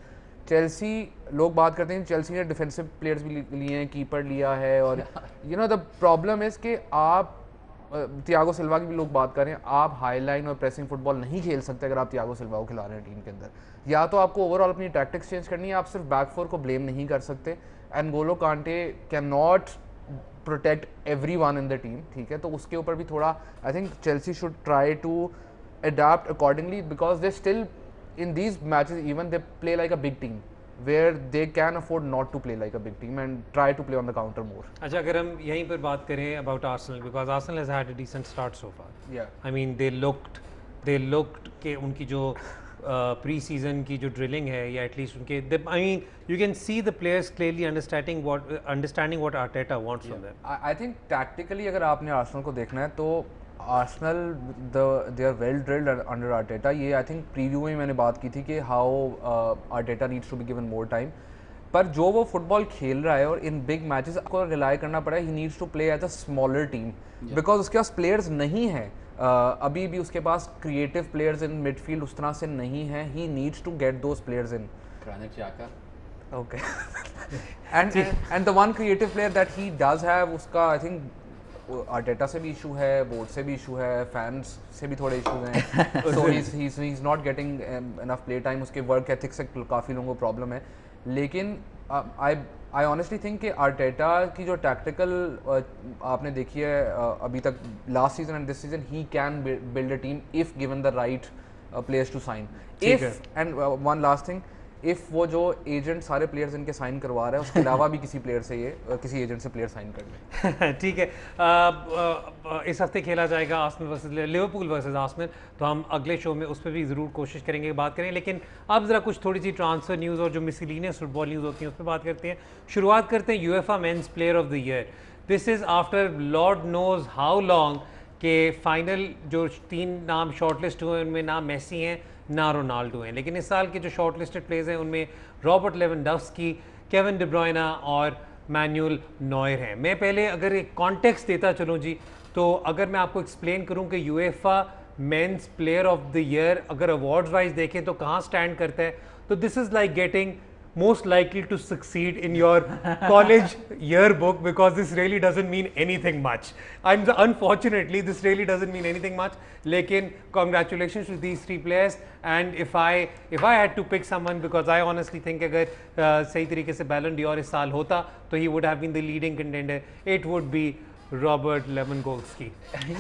Speaker 2: Chelsea लोग बात करते हैं Chelsea ने defensive players भी लिए हैं, keeper लिया है, और द प्रॉब्लम इज़ कि आप थियागो सिल्वा की भी लोग बात कर रहे हैं, आप हाई लाइन और प्रेसिंग फुटबॉल नहीं खेल सकते अगर आप थियागो सिल्वा को खिला रहे हैं टीम के अंदर. या तो आपको ओवरऑल अपनी टैक्टिक्स चेंज करनी है, आप सिर्फ बैक फोर को ब्लेम नहीं कर सकते. N'Golo Kante can not protect everyone in the team, ठीक है. तो उसके ऊपर भी थोड़ा I think Chelsea should try to adapt accordingly, because they still in these matches even they play like a big team where they can afford not to play like a big team and try to play on the counter more.
Speaker 1: अच्छा, अगर हम यहीं पर बात करें about Arsenal, because Arsenal has had a decent start so far.
Speaker 2: Yeah.
Speaker 1: I mean they looked कि उनकी जो pre-season की जो drilling है, या at least उनके I mean you can see the players clearly understanding what Arteta wants from them.
Speaker 2: I think tactically अगर आपने Arsenal को देखना है तो Arsenal they are well drilled under Arteta. ये आई थिंक प्रीव्यू में मैंने बात की थी कि how Arteta needs to be given more time. पर जो वो फुटबॉल खेल रहा है और इन बिग मैचेस को रिलाई करना पड़ा है, he needs to play as a smaller team, because उसके पास प्लेयर्स नहीं हैं अभी भी. उसके पास क्रिएटिव प्लेयर्स इन मिडफील्ड उस तरह से नहीं है. He needs to get those players in. Okay. And the one creative player that he does have, उसका आई थिंक आर्टेटा से भी इशू है, बोर्ड से भी इशू है, फैंस से भी थोड़े इशूज हैं. So he is not getting enough play time. उसके वर्क एथिक से काफ़ी लोगों को प्रॉब्लम है. लेकिन आई ऑनेस्टली थिंक कि आर्टेटा की जो टैक्टिकल आपने देखी है अभी तक last season and this season, he can build a team if given the right players to sign. If and one last thing, if वो जो एजेंट सारे प्लेयर्स इनके साइन करवा रहा है उसके अलावा भी किसी प्लेयर से ये किसी एजेंट से प्लेयर साइन कर ले.
Speaker 1: ठीक है. इस हफ्ते खेला जाएगा Arsenal versus Liverpool versus Arsenal, तो हम अगले शो में उस पर भी ज़रूर कोशिश करेंगे बात करें. लेकिन अब ज़रा कुछ थोड़ी सी ट्रांसफ़र न्यूज़ और जो मिसलिनियस फुटबॉल न्यूज़ होती हैं उस पर बात करते हैं. शुरुआत करते हैं UEFA men's player of the year. This is after Lord knows how long के फाइनल जो 3 नाम शॉर्टलिस्ट हुए उनमें ना मेसी हैं ना रोनाल्डो हैं. लेकिन इस साल के जो शॉर्ट लिस्टेड प्लेयर्स हैं उनमें Robert Lewandowski, Kevin De Bruyne और मैनुअल नॉयर हैं. मैं पहले अगर एक कॉन्टेक्स्ट देता चलूँ जी, तो अगर मैं आपको एक्सप्लेन करूँ कि UEFA men's player of the year अगर अवार्ड्स वाइज देखें तो कहाँ स्टैंड करता है, तो this is like getting most likely to succeed in your college yearbook, because this really doesn't mean anything much. Unfortunately, this really doesn't mean anything much. Lekin congratulations to these three players. And if I had to pick someone, because I honestly think अगर सही तरीके से Ballon d'Or इस साल होता तो he would have been the leading contender. It would be Robert Lewandowski.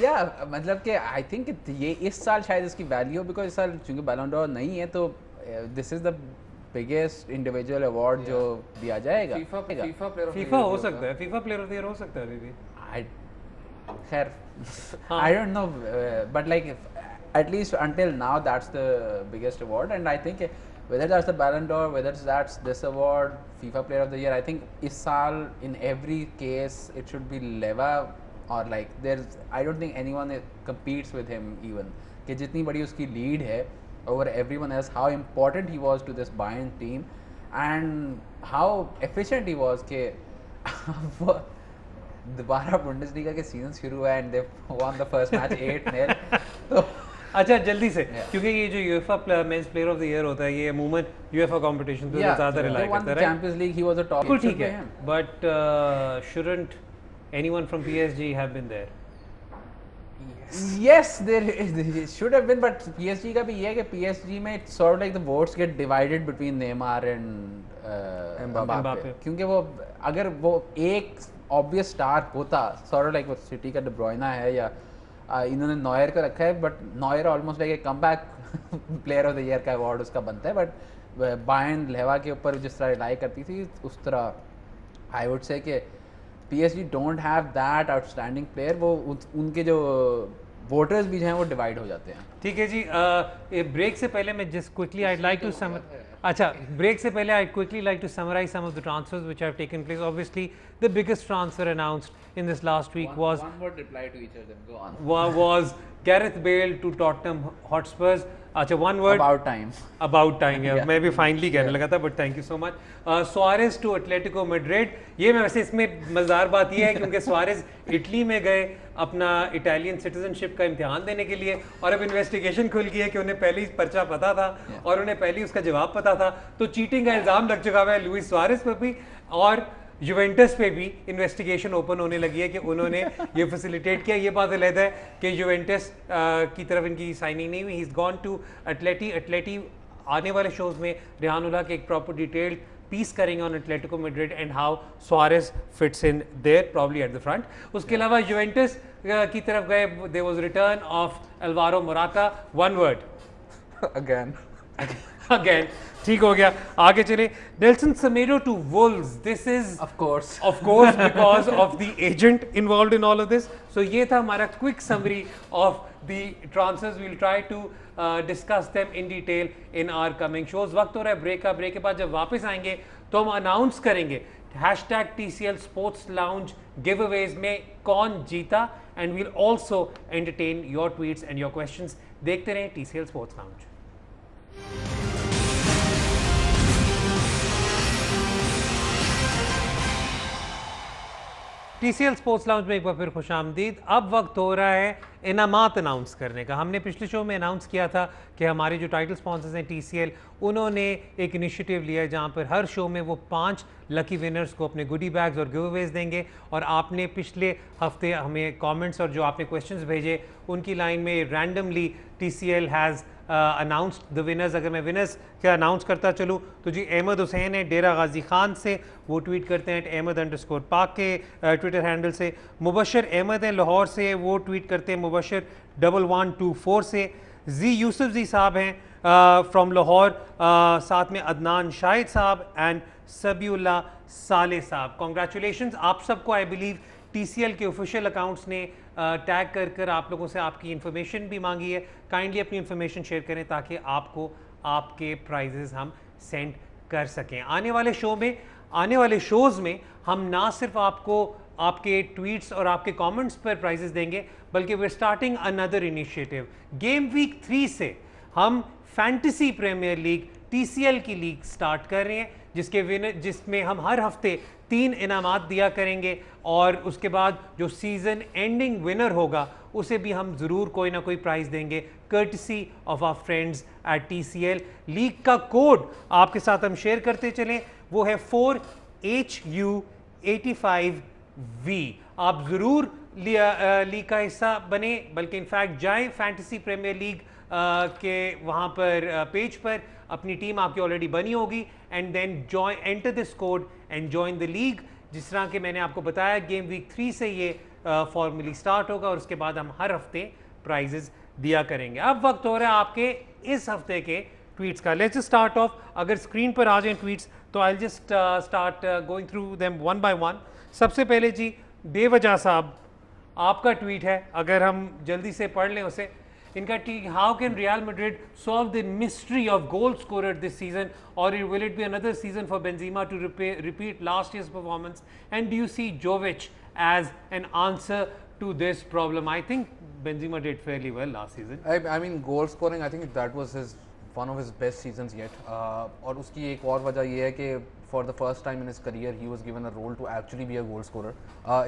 Speaker 3: या मतलब कि आई थिंक ये इस साल शायद इसकी वैल्यू, बिकॉज इस साल चूंकि बैलन डॉर नहीं है तो this is the biggest individual award जो दिया जाएगा।
Speaker 1: फीफा हो सकता है, FIFA player of the year हो सकता है अभी भी।
Speaker 3: खैर I don't know, but like at least until now that's the biggest award, and I think whether that's the Ballon d'Or, whether that's this award, FIFA Player of the Year, I think is saal in every case it should be Leva, or like there's I don't think anyone competes with him even कि जितनी बड़ी उसकी lead है over everyone else, how important he was to this Bayern team and how efficient he was कि दोबारा Bundesliga के season शुरू हुआ and they won the first match 8-0 तो
Speaker 1: अच्छा जल्दी से क्योंकि ये जो UEFA men's player of the year होता है ये अमूमन यूएफए कंपटीशन पे ज्यादा रिलाई करता है,
Speaker 3: Champions League he was a top,
Speaker 1: बिल्कुल ठीक है, but shouldn't anyone from PSG have been there?
Speaker 3: Yes, there should have been, but PSG का भी ये है कि PSG में it's sort of like the votes get divided between Neymar and Mbappe, क्योंकि वो अगर वो एक obvious star होता, sort of like वो सिटी का De Bruyne है या इन्होंने नॉयर को रखा है, but Neuer almost like comeback player of the year का अवार्ड उसका बनता है, बट बायर्न लेवा के ऊपर जिस तरह रिलाई करती थी उस तरह आई वुड से कि PSG don't have that outstanding player, वो उनके जो वोटर्स भी जो हैं वो डिवाइड हो जाते हैं।
Speaker 1: ठीक है जी, ब्रेक से पहले मैं just quickly I like to sum अच्छा ब्रेक से पहले I quickly like to summarise some of the transfers which have taken place. Obviously the biggest transfer announced in this last week was
Speaker 3: one word reply to each of them, go on,
Speaker 1: was Gareth Bale to Tottenham Hotspurs। अच्छा one word about time yeah, मैं भी finally कहने लगा था, but thank you so much. Suarez to Atletico Madrid, ये मैं वैसे इसमें मजेदार बात ये है क्योंकि सुआरेज इटली में गए अपना इटालियन सिटीजनशिप का इम्तिहान देने के लिए, और अब इन्वेस्टिगेशन खुल गई है कि उन्हें पहले ही पर्चा पता था और उन्हें पहले ही उसका जवाब पता था, तो चीटिंग का इल्ज़ाम लग चुका हुआ है लुइस सुआरेज पर भी, और यूवेंटस पे भी इन्वेस्टिगेशन ओपन होने लगी है कि उन्होंने ये फैसिलिटेट किया। ये बात अलग है कि यूवेंटस की तरफ इनकी साइनिंग नहीं हुई, he is gone to Atleti. आने वाले शोज़ में रेहानुल्लाह के एक प्रॉपर डिटेल्ड पीस करेंगे on Atletico Madrid and how Suarez fits in there probably at the front. उसके अलावा यूवेंटस की तरफ गए, there was return of Alvaro Morata, one word again ठीक हो गया, आगे चले। Nelson Semedo to Wolves, this is of course because of the agent involved in all of this. सो ये था हमारा quick summary of the transfers, we will try to discuss them in detail in our coming shows. वक्त हो रहा है break का, break के बाद जब वापस आएंगे तो हम अनाउंस करेंगे #TCL Sports Lounge गिवअवेज में कौन जीता, and we'll also entertain your tweets and your questions. देखते रहें TCL Sports Lounge। TCL sports lounge में एक बार फिर खुश आमदीद। अब वक्त हो रहा है इनामात अनाउंस करने का। हमने पिछले शो में अनाउंस किया था कि हमारे जो टाइटल स्पॉन्सर्स हैं TCL, उन्होंने एक इनिशिएटिव लिया है जहां पर हर शो में वो 5 लकी विनर्स को अपने गुडी बैग्स और गिवअवेज देंगे, और आपने पिछले हफ्ते हमें कमेंट्स और जो आपने क्वेश्चंस भेजे उनकी लाइन में randomly TCL has announced the winners. अगर मैं विनर्स का अनाउंस करता चलूँ तो जी अहमद हुसैन है डेरा गाजी खान से, वो ट्वीट करते हैं @अहमद_पाक के ट्विटर हैंडल से। मुबशर अहमद है लाहौर से, वो ट्वीट करते हैं मुबशर 1124 से। जी यूसुफ जी साहब हैं फ्रॉम लाहौर, साथ में अदनान शाहिद साहब एंड सबियुल्ला साले साहब। कॉन्ग्रेचुलेशंस आप सबको। आई बिलीव TCL के ऑफिशियल अकाउंट्स ने टैग कर आप लोगों से आपकी इन्फॉर्मेशन भी मांगी है। काइंडली अपनी इन्फॉर्मेशन शेयर करें ताकि आपको आपके प्राइजेस हम सेंड कर सकें। आने वाले शोज़ में हम ना सिर्फ आपको आपके ट्वीट्स और आपके कमेंट्स पर प्राइजेस देंगे, बल्कि we starting another initiative. Game week 3 से हम फैंटेसी प्रीमियर लीग TCL की लीग स्टार्ट कर रहे हैं, जिसमें हम हर हफ्ते 3 इनामात दिया करेंगे और उसके बाद जो सीज़न एंडिंग विनर होगा उसे भी हम ज़रूर कोई ना कोई प्राइज़ देंगे courtesy of our friends at TCL। League का कोड आपके साथ हम शेयर करते चलें, वो है 4HU85V। आप ज़रूर लीग का हिस्सा बने, बल्कि इनफैक्ट जाएं फैंटेसी प्रीमियर लीग के वहाँ पर पेज पर, अपनी टीम आपकी ऑलरेडी बनी होगी and then join enter this code and join the league. जिस तरह के मैंने आपको बताया गेम वीक 3 से ये फॉर्मली स्टार्ट होगा और उसके बाद हम हर हफ्ते प्राइजेस दिया करेंगे। अब वक्त हो रहा है आपके इस हफ्ते के ट्वीट्स का। लेट्स स्टार्ट ऑफ, अगर स्क्रीन पर आ जाएं ट्वीट्स तो I just start going through them one by one. सबसे पहले जी बेवजह साहब आपका ट्वीट है, अगर हम जल्दी से पढ़ लें उसे। इनका how can Real Madrid solve the mystery of goal scorer this season और will it be another season for Benzema to repeat last year's performance and do you see Jovic as an answer to this problem? I think Benzema did fairly well last season.
Speaker 2: I mean goal scoring, I think that was one of his best seasons yet. और उसकी एक और वजह ये है कि for the first time in his career he was given a role to actually be a goal scorer.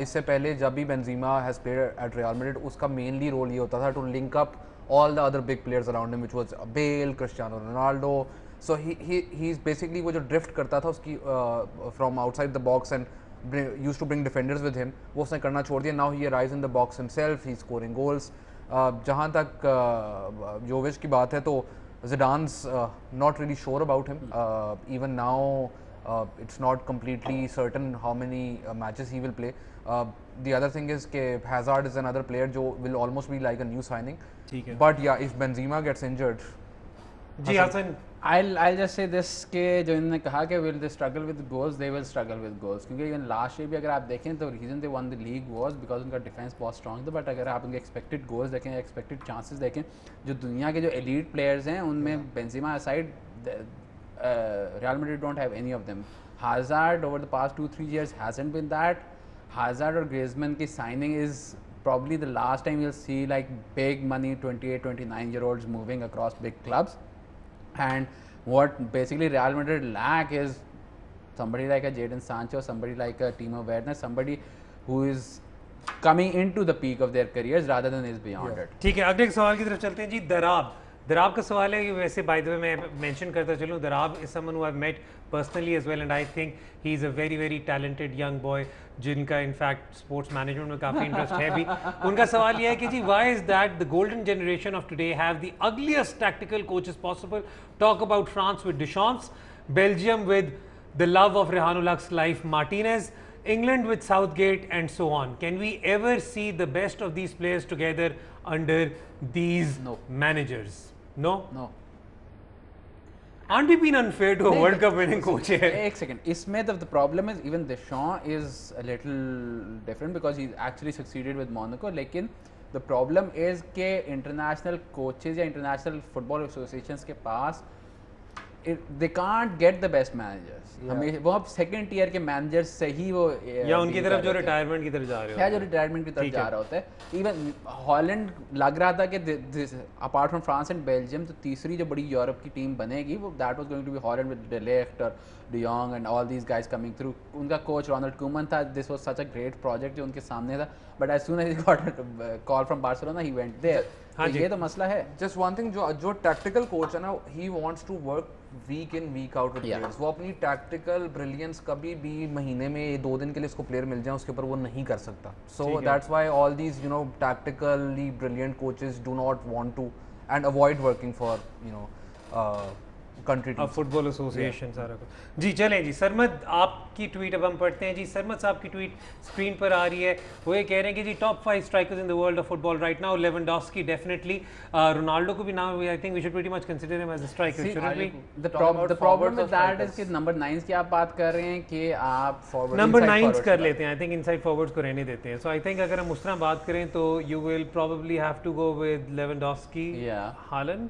Speaker 2: इससे पहले जब भी Benzema has played at Real Madrid उसका mainly role ये होता था to link up all the other big players around him, which was Bale, Cristiano Ronaldo. So he's basically वो जो drift करता था उसकी from outside the box and used to bring defenders with him, वो उसने करना छोड़ दिया. Now he arrives in the box himself, he's scoring goals. जहाँ तक जोविच की बात है तो Zidane's not really sure about him. Even now it's not completely certain how many matches he will play. The other thing is कि Hazard is another player जो will almost be like a new signing. But yeah, if Benzema gets injured,
Speaker 1: ji Hasan,
Speaker 3: I'll just say this कि जो इन्होंने कहा कि will they struggle with goals, they will struggle with goals, क्योंकि even last year भी अगर आप देखें तो reason they won the league was because उनका डिफेंस बहुत स्ट्रॉन्ग था. बट अगर आप उनके एक्सपेक्टेड गोल्स देखें, एक्सपेक्टेड चांसेस देखें, जो दुनिया के जो एलीट प्लेयर्स हैं उनमें Benzema aside Real Madrid don't have any of them. Hazard over the past 2-3 years hasn't been that. Hazard or Griezmann की signing is probably the last time you'll see like big money 28-29-year-olds moving across big clubs. And what basically Real Madrid lack is somebody like a Jadon Sancho, somebody like a Timo Werner, somebody who is coming into the peak of their careers rather than is beyond it.
Speaker 1: ठीक है, अगले सवाल की तरफ चलते हैं जी। दराब का सवाल है, वैसे बाय द वे मैं मेंशन करता चलूँ, Darab is someone who I have met personally as well and I think he is a very very talented young boy जिनका इनफैक्ट स्पोर्ट्स मैनेजमेंट में काफ़ी इंटरेस्ट है भी। उनका सवाल यह है कि जी why is that the golden generation of today have the ugliest tactical coaches possible? Talk about France with Deschamps, Belgium with the love of Rehanul's life Martinez, England with Southgate and so on. Can we ever see the best of these players together under these managers? No?
Speaker 3: No.
Speaker 1: Aren't we being unfair to a World Cup winning coach here?
Speaker 3: एक second, इसमें the problem is even Deschamps is a little different because he actually succeeded with Monaco. लेकिन the problem is कि international coaches या international football associations के पास they can't get the best managers. हमें वो अब second tier के managers से ही वो
Speaker 1: या उनकी तरफ जो रिटायरमेंट की तरफ जा रहे हो,
Speaker 3: या जो रिटायरमेंट की तरफ जा रहा होता है। इवन हॉलैंड लग रहा था कि apart from France and Belgium तो तीसरी जो बड़ी यूरोप की टीम बनेगी वो that was going to be Holland with De Ligt और De Jong and all these guys coming through. उनका कोच रोनाल्ड कूमन था, this was such a great project जो उनके सामने था, but as soon as he got call from Barcelona he went there. हाँ, ये तो मसला है।
Speaker 2: जस्ट वन थिंग, जो टैक्टिकल कोच है ना, he wants to work week in week out with players. वो अपनी टैक्टिकल ब्रिलियंस कभी भी महीने में 2 दिन के लिए इसको प्लेयर मिल जाए उसके ऊपर वो नहीं कर सकता। So that's why all these tactically brilliant coaches do not want to and avoid working for country
Speaker 1: football association सारा कुछ। जी चलें जी, सरमद आपकी ट्वीट अब हम पढ़ते हैं जी। सरमद साहब की ट्वीट स्क्रीन पर आ रही है, वो ये कह रहे हैं कि जी top 5 strikers in the world of football right now, Lewandowski definitely, Ronaldo को भी now I think we should pretty much consider him as a striker, shouldn't we?
Speaker 3: The problem with that is कि number 9 की आप बात कर रहे हैं कि आप फॉरवर्ड
Speaker 1: नंबर 9 कर लेते हैं। आई थिंक इनसाइड फॉरवर्ड्स को रहने देते हैं। सो आई थिंक अगर हम उस तरह बात करें तो you will probably have to go with Lewandowski, Haaland,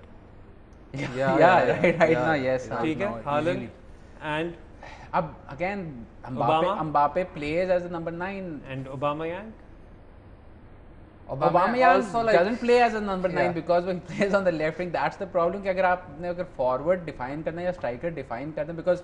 Speaker 3: right now, yes.
Speaker 1: ठीक है, हालैंड एंड
Speaker 3: अब again Mbappe plays as a number 9
Speaker 1: and Aubameyang.
Speaker 3: Aubameyang doesn't play as a number 9 because when he plays on the left wing, that's the problem कि अगर आपने अगर forward define करना है या striker define करना है, because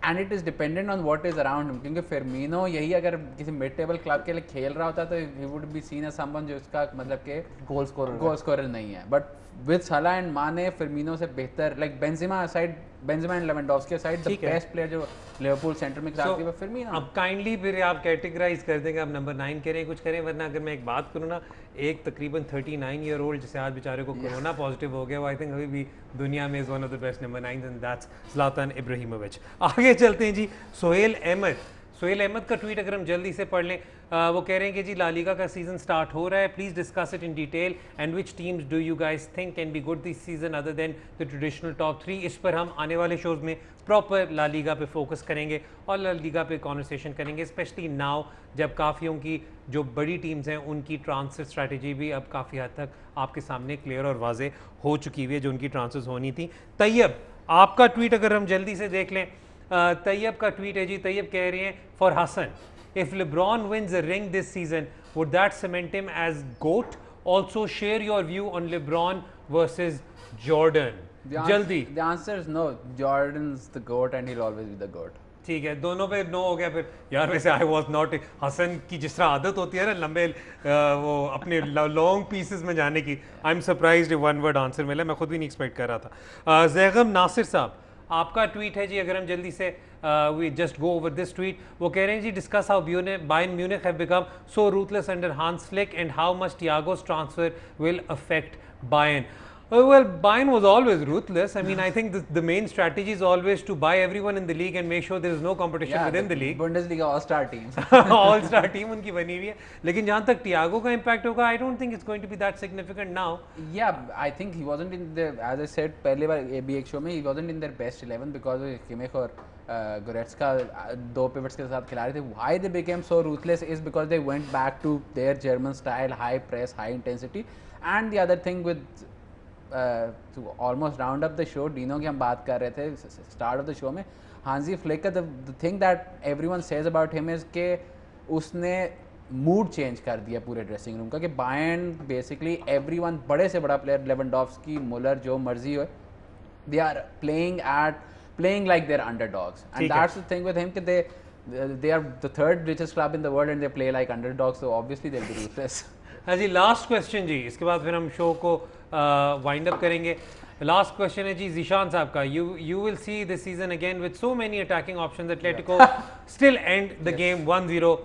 Speaker 3: and it is dependent on what is around him, क्योंकि फिरमीनो यही अगर किसी मिड टेबल क्लब के लिए खेल रहा होता तो he would be seen as someone जो इसका मतलब के
Speaker 2: गोल
Speaker 3: स्कोरर नहीं है, बट विद सलाह एंड माने फिरमीनो से बेहतर, like Benzema and Lewandowski side the best player जो लिवरपूल सेंटर में खिलाती है वो फिरमीनो।
Speaker 1: अब काइंडली फिर आप कैटेगराइज कर देंगे, आप नंबर 9 करें कुछ करें, वरना अगर मैं एक बात करूँ ना, एक तकरीबन 39 ईयर ओल्ड जिसे आज बेचारे को कोरोना पॉजिटिव हो गया, वो आई थिंक अभी भी दुनिया में is one of the best number 9 and that's Zlatan Ibrahimovic. आगे चलते हैं जी, सोहेल अहमद का ट्वीट अगर हम जल्दी से पढ़ लें, वो कह रहे हैं कि जी ला लीगा का सीजन स्टार्ट हो रहा है, please discuss it in detail and which teams do you guys think can be good this season other than the traditional top 3। इस पर हम आने वाले शोज में प्रॉपर ला लीगा पे फोकस करेंगे और ला लीगा पे कॉन्वर्सेशन करेंगे, स्पेशली नाउ जब काफ़ियों की जो बड़ी टीम्स हैं उनकी ट्रांसफर स्ट्रैटेजी भी अब काफ़ी हद तक आपके सामने क्लियर और वाजे हो चुकी हुई है, जो उनकी ट्रांसफर्स होनी थी। तैयब, आपका ट्वीट अगर हम जल्दी से देख लें, तैयब का ट्वीट है जी, तैयब कह रहे हैं for Hasan, if LeBron wins a ring this season, would that cement him as GOAT? Also share your view on LeBron versus Jordan. जल्दी।
Speaker 3: The answer is no. Jordan's the GOAT and he'll always be the GOAT.
Speaker 1: ठीक है, दोनों पे no हो गया फिर। यार वैसे आई वॉज नॉट, हसन की जिस तरह आदत होती है ना लंबे वो अपने लॉन्ग पीसेस में जाने की, I am surprised one word answer मिला, मैं खुद भी नहीं एक्सपेक्ट कर रहा था। जैगम नासिर साहब, आपका ट्वीट है जी, अगर हम जल्दी से we just go over this tweet, वो कह रहे हैं जी discuss how Bayern Munich have become so ruthless under Hansi Flick and how much Thiago's transfer will affect Bayern. Well, Bayern was always ruthless. I mean, I think the main strategy is always to buy everyone in the league and make sure there is no competition within the league.
Speaker 3: Bundesliga all-star team.
Speaker 1: All-star team उनकी बनी हुई है, लेकिन जहाँ तक Thiago का impact होगा, I don't think it's going to be that significant now.
Speaker 3: Yeah, I think he wasn't in the, as I said पहले बार भी एक शो में, he wasn't in their best 11 because Kimmich और Goretzka दो pivots के साथ खिला रहे थे. Why they became so ruthless is because they went back to their German style, high press, high intensity, and the other thing with to almost round up the show, Dino की हम बात कर रहे थे start of the show में, Hansi Flick, the thing that everyone says about him is कि उसने mood change कर दिया पूरे ड्रेसिंग रूम का, कि बायर्न बेसिकली एवरीवन, बड़े से बड़ा प्लेयर लेवेंडोव्स्की, मुलर, जो मर्जी हो, they are playing like their underdogs, and that's the thing with him कि they are the third richest club in the world and they play like underdogs, so obviously they'll be ruthless.
Speaker 1: हाँ जी, last question जी, इसके बाद फिर हम show को wind up करेंगे। Last question है जी जीशान साहब का, you will see this season again with so many attacking options, Atletico still and the game 1-0.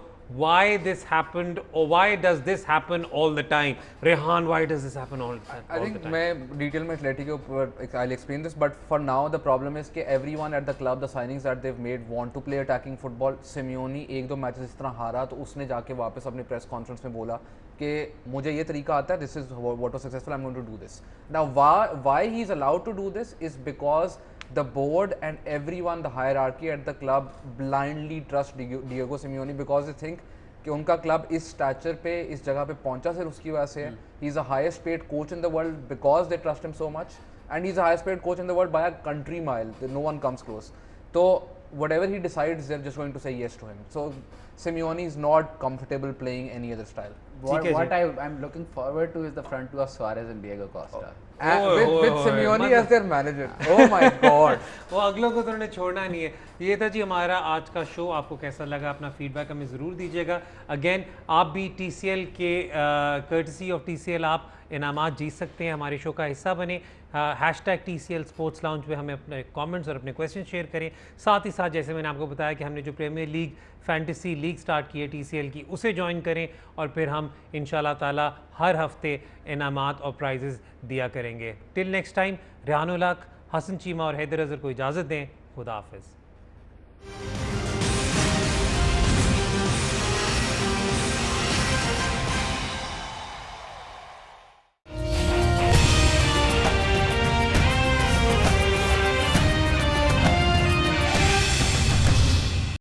Speaker 1: Why this happened, or why does this happen all the time? Rehan, why does this happen all the time?
Speaker 2: I think मैं detail में Atletico ऊपर I'll explain this, but for now the problem is कि everyone at the club, the signings that they've made want to play attacking football. Simeone एक दो matches इस तरह हारा तो उसने जाके वापस अपने प्रेस कॉन्फ्रेंस में बोला कि मुझे ये तरीका आता है, this is what was successful, I'm going to do this. Now why he is allowed to do this is because the board and everyone, the hierarchy at the club blindly trust Diego Simeone because they think कि उनका club इस stature पे, इस जगह पे पहुंचा सिर्फ उसकी वजह से है. He is the highest paid coach in the world because they trust him so much, and he is the highest paid coach in the world by a country mile. No one comes close. So whatever he decides, they're just going to say yes to him. So Simeone is not comfortable playing any other style.
Speaker 3: What I'm looking forward to is the front two of Suarez and Diego Costa.
Speaker 2: With Simeone as their manager. Oh my God.
Speaker 1: वो अगलों को तो उन्होंने छोड़ना नहीं है। ये था जी हमारा आज का शो, आपको कैसा लगा अपना फीडबैक हमें ज़रूर दीजिएगा। अगेन आप भी TCL के कर्टसी ऑफ TCL आप इनामात जीत सकते हैं, हमारे शो का हिस्सा बने। #TCL स्पोर्ट्स लाउंज पे हमें अपने कमेंट्स और अपने क्वेश्चन शेयर करें। साथ ही साथ जैसे मैंने आपको बताया कि हमने जो premier league fantasy league start की है TCL की, उसे ज्वाइन करें और फिर हम इंशाल्लाह ताला हर हफ्ते इनामात और प्राइजेस दिया करेंगे। Till next time, Rehan ul Haq, Hasan Cheema और हैदर अज़हर को इजाज़त दें। खुदा हाफिज़।